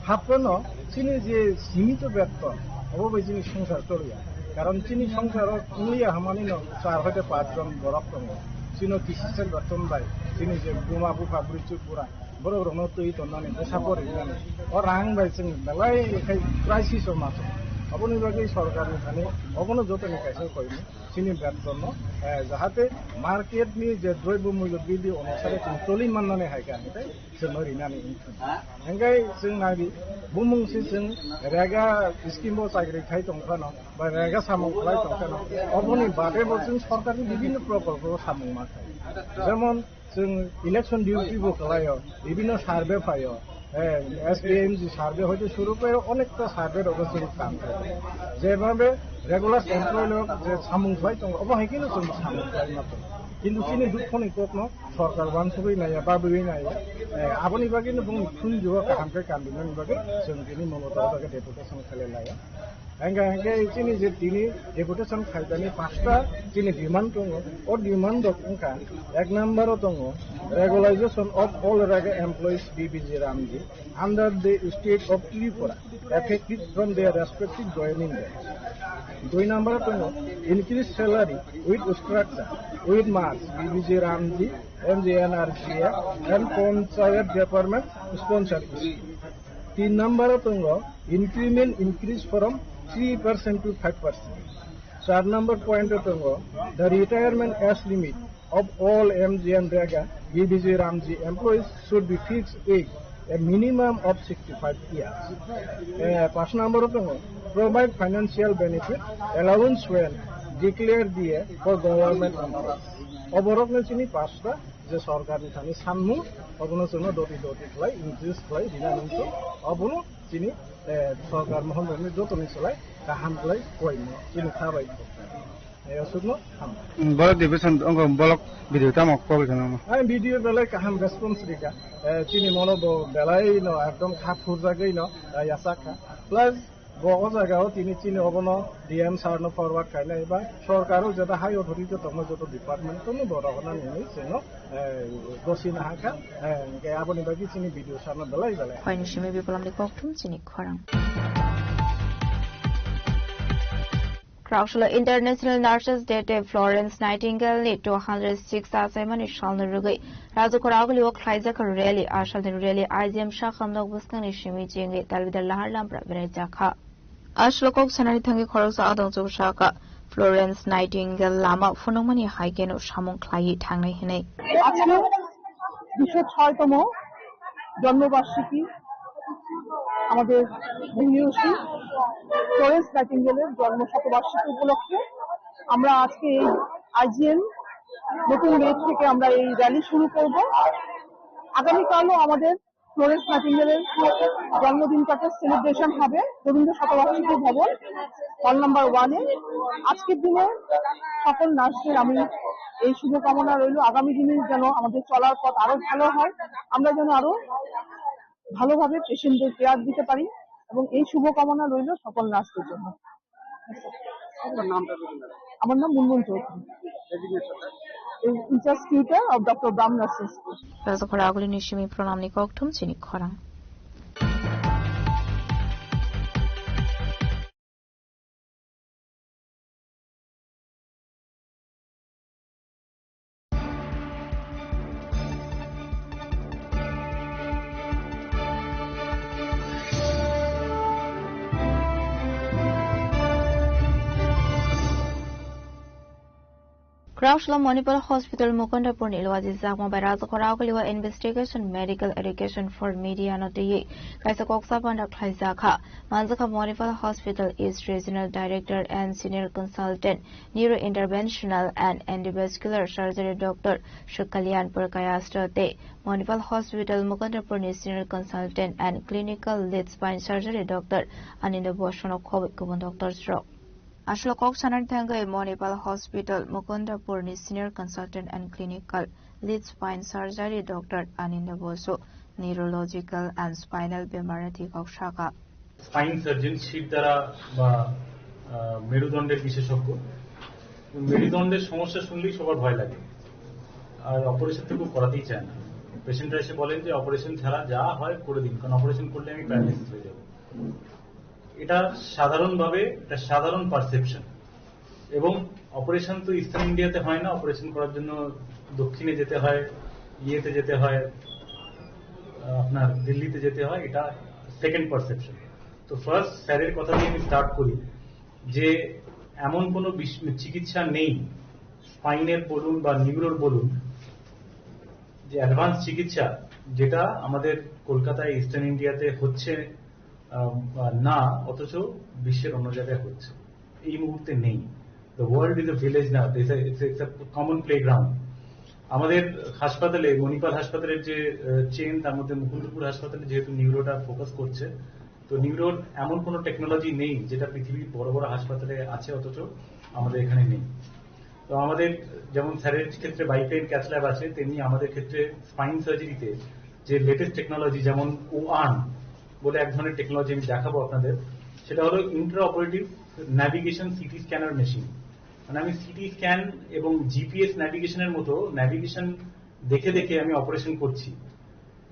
Speaker 11: हाबनो चिनि जे सीमित बेतन अबे जोंनि संसार चलिया कारण चिनि संसाराव कुलिया हामानि न 4 থেকে 5 জন বরক दङ चिनो किसिसेल बेतन बाय चिनि जे गुमा बुफा त्रिपुरा बर'नो तै तन्नानै सापरि अ रां बाय जों दालाय एखाय क्राइसिस माथो अपनी बाकी सरकारनि थाने अपनो जतनि कायसा कइनि चिनि बेतन जाहाते मार्केटनि जे द्रव्य मूल्य बृद्धि अनुसारे जों चलि माननानै हायगानिफ्राय जों ओरैनानै हेंगाय जों नागि बुमुंसि जों रेगा स्किमबो साग्रि थाय दंखानो बा रेगा सामं खालाय दंखानो अपनी बादेबो जों सरकारनि विभिन्न प्रकल्प सामं माथाय जेमन जों इलेक्शन डिउटिबो खालायो विभिन्न सार्वे फायो SPMG সার্ভে হইতে শুরু করে অনেকটা সার্ভের অবস্থিত কাম করে যেভাবে রেগুলার এমপ্লয় লোক যে সামুংফাই দङ অবহাयखौनो जों সামুংফাই মাত্র কিন্তু চিনি দুঃখनि ककनो सरकार बानसुबै नाया बाबुबै नाया आबनि बागैनो बुं खुन जुवा कामखै कामबिनि बागै जों दिनै ममता बागै डेपुटेसन खालायलाया हेंगा चिनि जे दिनै डेपुटेसन खायदानि पाँचटा चिनि डिमान्ड दङ अ डिमान्ड दंखा एक नम्बराव दङ रेगुलाइजेशन अफ ऑल रेगा एमप्लॉइज BBG Ramji under the state of Tripura effective from their respective joining dates. 2 number to increase salary with structure with marks BBG Ramji MJNRCA and Panchayat Department sponsored. 3 number to increment increase from 3% to 5%. 4 number point to the retirement age limit of all MG and Rega BBG Ramji employees should be fixed age a minimum of 65 years. 5 number to provide financial benefit allowance when declared the for government employees. অবরকনে চিনি পাঁচটা যে সরকারি Thani সামু অবনো জন্য দটি খাই increase খাই দিনানিত অবনো চিনি সরকার মহলনি যতনি চলাই কাহাম খাই কইন চিনি খাবাই सुनो
Speaker 7: बलक डिभिजन बलक भिडियो तामक पबिखनो
Speaker 11: आइ भिडियो बेलाय काहाम रेस्पन्स रिका चिनि मनो बेलाय न एकदम खाफुर जागै न यासाखा प्लस बगो जागाव तिनि चिनि अबनो डीएम सारनो फरवार्ड खायनाय बा सरकारो जदा हाई अथॉरिटी दङ जतो डिपार्टमेंट तनो बरहना नि जोंनो गसिना हाका के आबनि बागि चिनि भिडियो सारनो बेलाय
Speaker 2: फाइनशिमे बिपलामनि कक्टुम चिनि खरां Krausula International Nurses Day Day Florence Nightingale ni 206 asaimani shalna rugai Razu Koraguli o Klaizaka Rally Ashal Rally IGM Shakhamdok Buskani Shimi Jingi Talvidar Lahar Lampra Vrejaka Ashlokok Sanari Tangi Korosa Adong Shaka Florence Nightingale Lama Funumani Haigeno Shamon Klai Tangnai Hine
Speaker 16: আজকে 206তম জন্মবার্ষিকী আমাদের মহিয়সী Florence নাইটিঙ্গেলের জন্ম শতবার্ষিকী উপলক্ষে আমরা আজকে এই IGN নতুন gate থেকে আমরা এই র্যালি শুরু করব আগামীকালও আমাদের ফ্লোরেন্স নাইটিঙ্গেলের জন্মদিনটাকে সেলিব্রেশন হবে রবীন্দ্র শতবার্ষিকী ভবন হল নাম্বার 1-এ আজকের দিনে সকল নার্সদের আমি এই শুভকামনা রইল আগামী দিনে যেন আমাদের চলার পথ আরো ভালো হয় আমরা যেন আরো ভালোভাবে পেশেন্টদের কেয়ার দিতে পারি এবং এই শুভকামনা রইল সকল নার্সদের জন্য আমার নাম Munmun Chowdhury incharge tutor of doctor ব্রাম nursing school
Speaker 2: Razukoraguli Nishimi Pronamni Koktum Chini Khorang Krausla Manipal Hospital Mukundapur Nilwaji Zakma by Raza Korakaliwa Investigation Medical Education for Media Notiye Kaisa Koksa Pandak Haizaka Manzaka Manipal Hospital is Regional Director and Senior Consultant Neurointerventional and Endovascular Surgery Dr. Shukalyan Purkayastate Manipal Hospital Mukundapur Senior Consultant and Clinical Lead Spine Surgery Dr. Aninda Boshono Covid Kubun Dr. Stroke Ashla Koksanan Tanga Manipal Hospital Mukundapur Senior Consultant and Clinical Lead Spine Surgery Dr. Aninda Bosu Neurological and Spinal Bemarati Kokshaka
Speaker 17: Spine Surgeon শীত দ্বারা বা মেরুদণ্ডের বিশেষজ্ঞ মেরুদণ্ডের সমস্যা শুনলেই সবার ভয় লাগে আর অপারেশন তো করাতেই চায় না পেশেন্টরা এসে বলেন যে অপারেশন ছাড়া যা হয় করে দিন কারণ অপারেশন করলে আমি প্যারালাইসিস হয়ে যাব এটা সাধারণভাবে একটা সাধারণ পারসেপশন এবং অপারেশন তো ইস্টার্ন ইন্ডিয়াতে হয় না অপারেশন করার জন্য দক্ষিণে যেতে হয় ইয়েতে যেতে হয় আপনার দিল্লিতে যেতে হয় এটা সেকেন্ড পারসেপশন তো ফার্স্ট স্যারের কথা দিয়ে আমি স্টার্ট করি যে এমন কোনো চিকিৎসা নেই স্পাইনের বলুন বা নিউরোর বলুন যে অ্যাডভান্স চিকিৎসা যেটা আমাদের কলকাতায় ইস্টার্ন ইন্ডিয়াতে হচ্ছে না অথচ বিশ্বের অন্য জায়গায় হচ্ছে এই মুহূর্তে নেই the world is a village না ইটস এ কমন প্লেগ্রাউন্ড আমাদের হাসপাতালে মণিপাল হাসপাতালের যে চেন তার মধ্যে মুকুন্দপুর হাসপাতালে যেহেতু নিউরোটা ফোকাস করছে তো নিউরোর এমন কোনো টেকনোলজি নেই যেটা পৃথিবীর বড় বড় হাসপাতালে আছে অথচ আমাদের এখানে নেই তো আমাদের যেমন স্যারের ক্ষেত্রে বাইপেন ক্যাথল্যাব আছে তেমনি আমাদের ক্ষেত্রে স্পাইন সার্জারিতে যে লেটেস্ট টেকনোলজি যেমন ওআন বলে এক ধরনের টেকনোলজি আমি দেখাবো আপনাদের সেটা হলো Intra operative navigation city scanner machine মানে আমি সিটি স্ক্যান এবং জিপিএস ন্যাভিগেশনের মতো ন্যাভিগেশন দেখে দেখে আমি অপারেশন করছি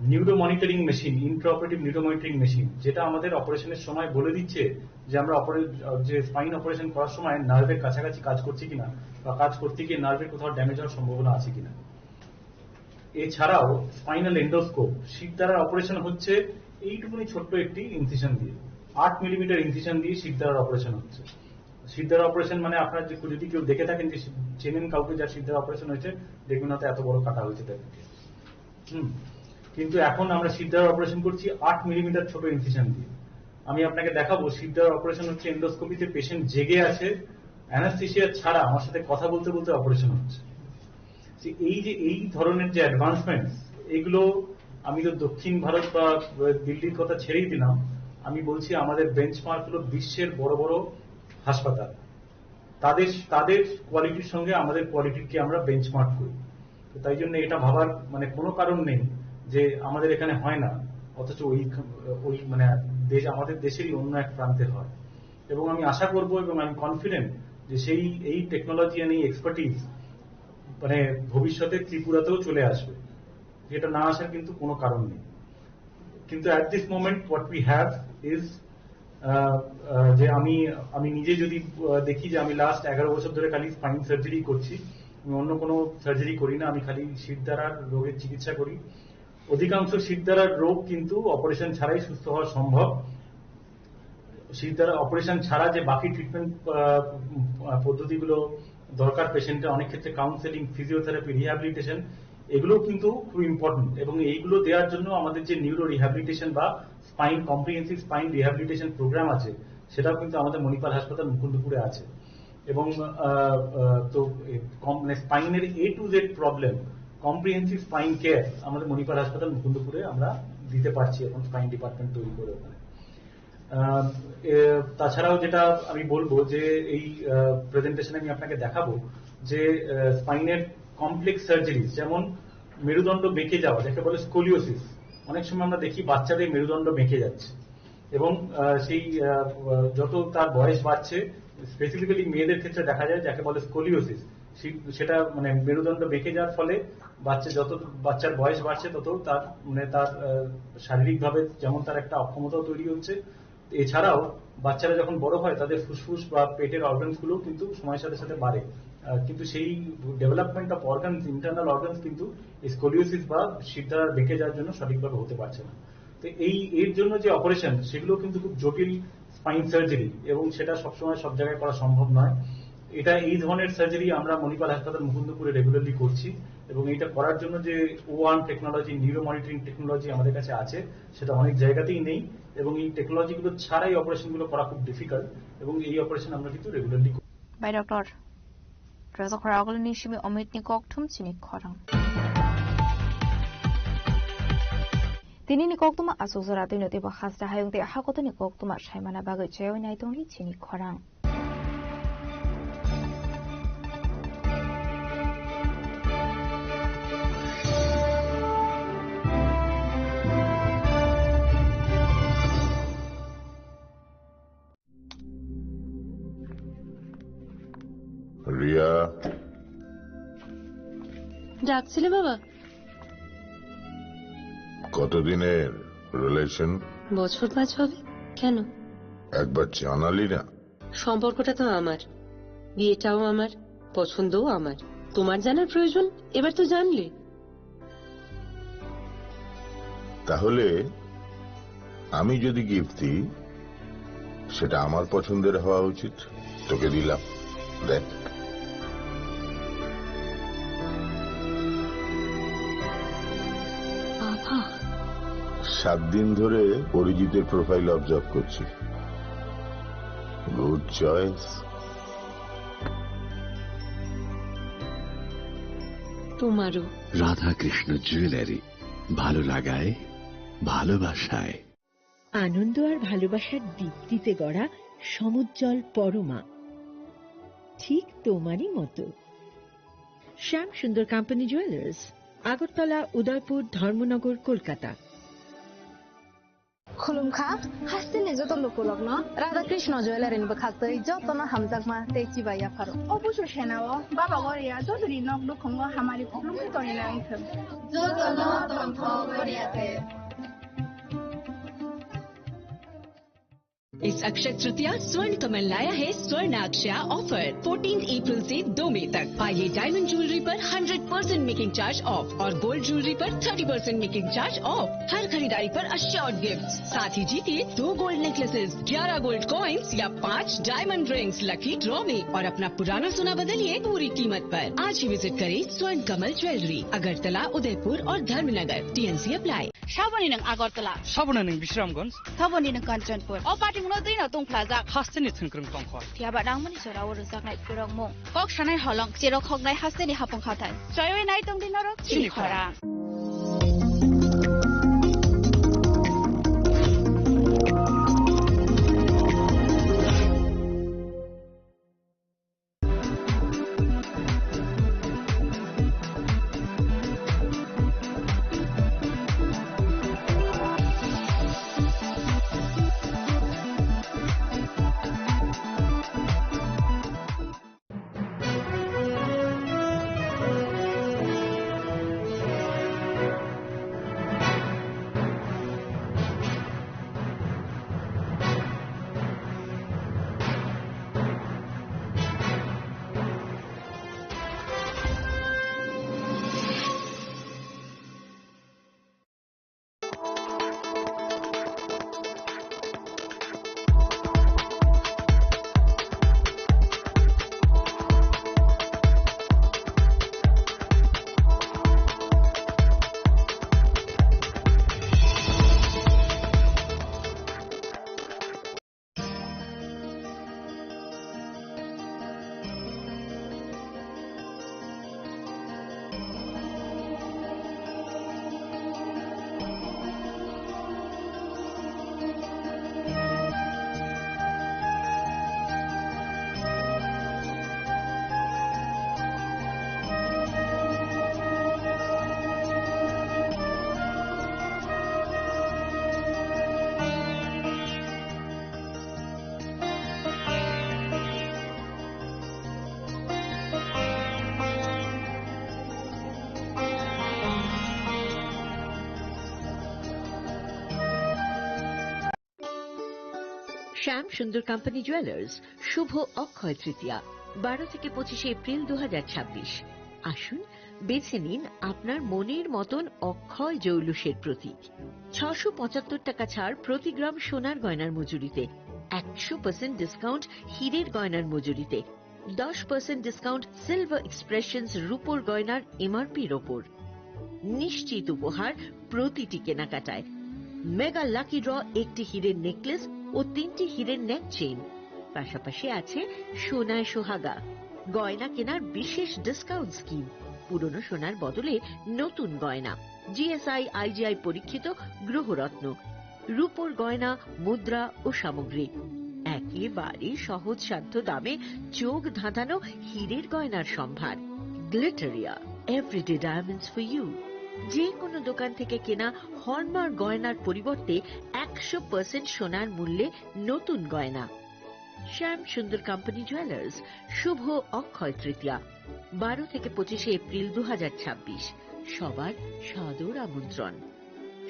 Speaker 17: neuro monitoring machine Intra operative neuro monitoring machine যেটা আমাদের অপারেশনের সময় বলে দিচ্ছে যে আমরা যে স্পাইন অপারেশন করার সময় নার্ভের কাছাকাছি কাজ করছি কিনা বা কাজ করতে গিয়ে নার্ভের কোথাও ড্যামেজ হওয়ার সম্ভাবনা আছে কিনা এছাড়াও স্পাইনাল এন্ডোস্কোপ শীত দ্বারা অপারেশন হচ্ছে এইটুকুনি ছোট্ট একটি ইনসিশন দিয়ে 8 মিলিমিটার ইনসিশন দিয়ে শীত দ্বারা অপারেশন হচ্ছে শীত দ্বারা অপারেশন মানে আপনার যদি কেউ দেখে থাকেন যে চেনেন কাউকে যার শীত দ্বারা অপারেশন হয়েছে দেখবেন হয়তো এত বড় কাটা হয়েছে তাদেরকে কিন্তু এখন আমরা শীত দ্বারা অপারেশন করছি 8 মিলিমিটার ছোট ইনসিশন দিয়ে আমি আপনাকে দেখাবো শীত দ্বারা অপারেশন হচ্ছে এন্ডোস্কোপিতে পেশেন্ট জেগে আছে অ্যানাস্থেসিয়া ছাড়া আমার সাথে কথা বলতে বলতে অপারেশন হচ্ছে এই ধরনের যে অ্যাডভান্সমেন্টস এগুলো আমি তো দক্ষিণ ভারত বা দিল্লির কথা ছেড়েই দিলাম আমি বলছি আমাদের বেঞ্চমার্ক হলো বিশ্বের বড় বড় হাসপাতাল তাদের কোয়ালিটির সঙ্গে আমাদের কোয়ালিটিকে আমরা বেঞ্চমার্ক করি তো তাই জন্য এটা ভাবার মানে কোনো কারণ নেই যে আমাদের এখানে হয় না অথচ ওই মানে আমাদের দেশেরই অন্য এক প্রান্তে হয় এবং আমি আশা করব এবং আমি কনফিডেন্ট যে এই টেকনোলজি আর এই এক্সপার্টিজ মানে ভবিষ্যতে ত্রিপুরাতেও চলে আসবে যেটা না আসার কিন্তু কোনো কারণ নেই কিন্তু at this moment what we have is যে আমি নিজে যদি দেখি যে আমি লাস্ট 11 বছর ধরে খালি স্পাইন সার্জারি করছি আমি অন্য কোনো সার্জারি করি না আমি খালি শীত দ্বারার রোগের চিকিৎসা করি অধিকাংশ শীত দ্বারার রোগ কিন্তু অপারেশন ছাড়াই সুস্থ হওয়া সম্ভব শীত দ্বারা অপারেশন ছাড়া যে বাকি ট্রিটমেন্ট পদ্ধতিগুলো দরকার পেশেন্টের অনেক ক্ষেত্রে কাউন্সেলিং ফিজিওথেরাপি রিহ্যাবিলিটেশন এগুলো কিন্তু খুব ইম্পর্টেন্ট এবং এইগুলো দেওয়ার জন্য আমাদের যে নিউরো রিহ্যাবিলিটেশন বা spine comprehensive spine rehabilitation programme আছে সেটাও কিন্তু আমাদের মণিপাল হাসপাতাল মুকুন্দপুরে আছে এবং তো স্পাইনের A to Z problem comprehensive spine care আমাদের মণিপাল হাসপাতাল মুকুন্দপুরে আমরা দিতে পারছি এখন স্পাইন ডিপার্টমেন্ট তৈরি করে ওখানে তাছাড়াও যেটা আমি বলবো যে এই প্রেজেন্টেশনে আমি আপনাকে দেখাবো যে স্পাইনের কমপ্লেক্স সার্জারি যেমন মেরুদণ্ড বেঁকে যাওয়া যাকে বলে স্কোলিওসিস অনেক সময় আমরা দেখি বাচ্চাদের মেরুদণ্ড বেঁকে যাচ্ছে এবং সেই যত তার বয়স বাড়ছে স্পেসিফিক্যালি মেয়েদের ক্ষেত্রে দেখা যায় যাকে বলে স্কোলিওসিস সেটা মানে মেরুদণ্ড বেঁকে যাওয়ার ফলে যত বাচ্চার বয়স বাড়ছে তত তার মানে তার শারীরিকভাবে যেমন তার একটা অক্ষমতাও তৈরি হচ্ছে এছাড়াও বাচ্চারা যখন বড় হয় তাদের ফুসফুস বা পেটের অর্গানস গুলো কিন্তু সময়ের সাথে সাথে বাড়ে কিন্তু সেই development of organs internal organs কিন্তু স্কোলিওসিস বা শীত দ্বারা বেঁকে যাওয়ার জন্য সঠিকভাবে হতে পারছে না তো এর জন্য যে অপারেশন সেগুলো কিন্তু খুব জটিল স্পাইন সার্জারি এবং সেটা সবসময় সব জায়গায় করা সম্ভব নয় এটা এই ধরনের সার্জারি আমরা মণিপাল হাসপাতাল মুকুন্দপুরে রেগুলারলি করছি এবং এটা করার জন্য যে O1 technology, neuro monitoring technology আমাদের কাছে আছে, সেটা অনেক জায়গাতেই নেই এবং এই টেকনোলজিগুলো ছাড়াই অপারেশনগুলো করা খুব ডিফিকাল্ট এবং এই অপারেশন আমরা কিন্তু রেগুলারলি করি।
Speaker 2: By doctor Rasa khoragol ni shimi omit ni kokthum chini khorang. Tini ni koktuma asuzara tini ti ba khasra hayung te hakoto ni koktuma shaimana bagai cheo nai tongli chini khorang.
Speaker 18: Riya,
Speaker 19: ডাকছিলে বাবা?
Speaker 18: কতদিনের relation?
Speaker 19: বছর 5 হবে। কেন?
Speaker 18: একবার জানালি না?
Speaker 19: সম্পর্কটা তো আমার, বিয়েটাও আমার, পছন্দও আমার। তোমার জানার প্রয়োজন? এবার তো জানলে।
Speaker 18: তাহলে আমি যদি গিফট দিই সেটা আমার পছন্দের হওয়া উচিত। তোকে দিলাম, দেখ।
Speaker 19: বাবা,
Speaker 18: 7 দিন ধরে অরিজিতের প্রোফাইল অবজার্ভ করছি। Good choice.
Speaker 19: তোমারও।
Speaker 20: রাধাকৃষ্ণ জুয়েলারি, ভালো লাগায়, ভালোবাসায়।
Speaker 1: আনন্দ আর ভালোবাসার দীপ্তিতে গড়া সমুজ্জ্বল পরমা, ঠিক তোমারই মতো। শ্যাম সুন্দর কোম্পানি জুয়েলার্স, আগরতলা, উদয়পুর, ধর্মনগর, কলকাতা।
Speaker 4: खुलुमखा हास्तिनि जत लोकलक न राधाकृष्ण ज्वेलारिनि बखाक्तै जतन हामजाकमा तेची बाया फारो अबुसु सेनाओ बाबा गरिया जजरी नक दुखंग हमारी खुलुमखै तरिना आइथम जतन तंथ गरियाते।
Speaker 3: इस अक्षय तृतीया स्वर्ण कमल लाया है स्वर्णाक्षया ऑफर 14 अप्रैल से 2 मई तक। पाइए डायमंड ज्वेलरी पर 100% मेकिंग चार्ज ऑफ और गोल्ड ज्वेलरी पर 30% मेकिंग चार्ज ऑफ। हर खरीदारी पर अश्योर्ड गिफ्ट, साथ ही जीतिए 2 गोल्ड नेकलेसेस, 11 गोल्ड कॉइन्स या 5 डायमंड रिंग्स लकी ड्रॉ में और अपना पुराना सोना बदलिए पूरी कीमत पर। आज ही विजिट करें स्वर्ण कमल ज्वेलरी, अगरतला, उदयपुर और धर्मनगर। TNC apply.
Speaker 21: शाबनी नंग आगरतला,
Speaker 22: शाबना नंग विश्रामगंज,
Speaker 21: थबनी नंग कांचनपुर, ओ पार्टी मुनो दैनो दं प्लाजा,
Speaker 22: हास्तेनि थंख्रं तंखर।
Speaker 21: थियाबा दांमनि सोराव रजाकनाय पुरं मु, कक सानाय हलं, जेरो खगनाय हास्तेनि हापं खाथाय। जयवे नाय दं दिनरो चिनि खरां।
Speaker 1: শ্যাম সুন্দর কোম্পানি জুয়েলার্স, শুভ অক্ষয় তৃতীয়া, 12 থেকে 25 এপ্রিল 2026। আসুন বেছে নিন আপনার মনের মতন অক্ষয় জৌলুসের প্রতীক। 675 টাকা ছাড় প্রতি গ্রাম সোনার গয়নার মজুরিতে, 100% ডিসকাউন্ট হীরের গয়নার মজুরিতে, 10% ডিসকাউন্ট সিলভার এক্সপ্রেশনস রূপোর গয়নার এমআরপির ওপর। নিশ্চিত উপহার প্রতিটি কেনাকাটায়। মেগা লাকি ড্র একটি হীরের নেকলেস ও 3টি হীরের নেক চেইন। পাশাপাশি আছে সোনায় সোহাগা। গয়না কেনার বিশেষ ডিসকাউন্ট স্কিম। পুরনো সোনার বদলে নতুন গয়না। জিএসআই আইজিআই পরীক্ষিত গ্রহরত্ন, রূপোর গয়না, মুদ্রা ও সামগ্রী। একেবারে সহজসাধ্য দামে চোখ ধাঁধানো হীরের গয়নার সম্ভার। Glitteria, everyday diamonds for you. যে কোনো দোকান থেকে কেনা হলমার্ক গয়নার পরিবর্তে 100% সোনার মূল্যে নতুন গয়না। শ্যাম সুন্দর কোম্পানি জুয়েলার্স, শুভ অক্ষয় তৃতীয়া, 12 থেকে 25 এপ্রিল 2026। সবার সাদর আমন্ত্রণ।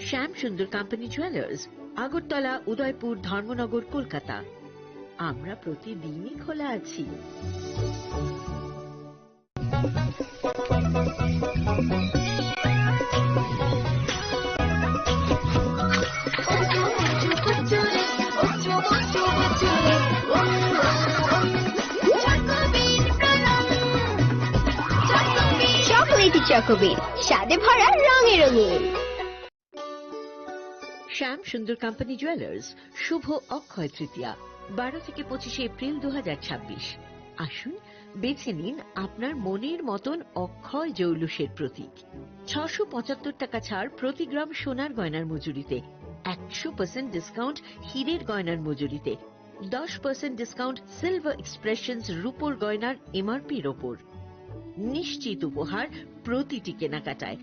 Speaker 1: শ্যাম সুন্দর কোম্পানি জুয়েলার্স, আগরতলা, উদয়পুর, ধর্মনগর, কলকাতা। আমরা প্রতিদিনই খোলা আছি।
Speaker 5: চকোলেটি চকোবিট, স্বাদে ভরা রঙে রঙিন।
Speaker 1: শ্যাম সুন্দর কোম্পানি জুয়েলার্স, শুভ অক্ষয় তৃতীয়া, 12 থেকে 25 এপ্রিল 2026। আসুন বেছে নিন আপনার মনের মতন অক্ষয় জৌলুসের প্রতীক। 675 টাকা ছাড় প্রতি গ্রাম সোনার গয়নার মজুরিতে। 100% ডিসকাউন্ট হীরের গয়নার মজুরিতে। 10% ডিসকাউন্ট সিলভার এক্সপ্রেশনস রূপোর গয়নার এমআরপির ওপর। নিশ্চিত উপহার প্রতিটি কেনাকাটায়।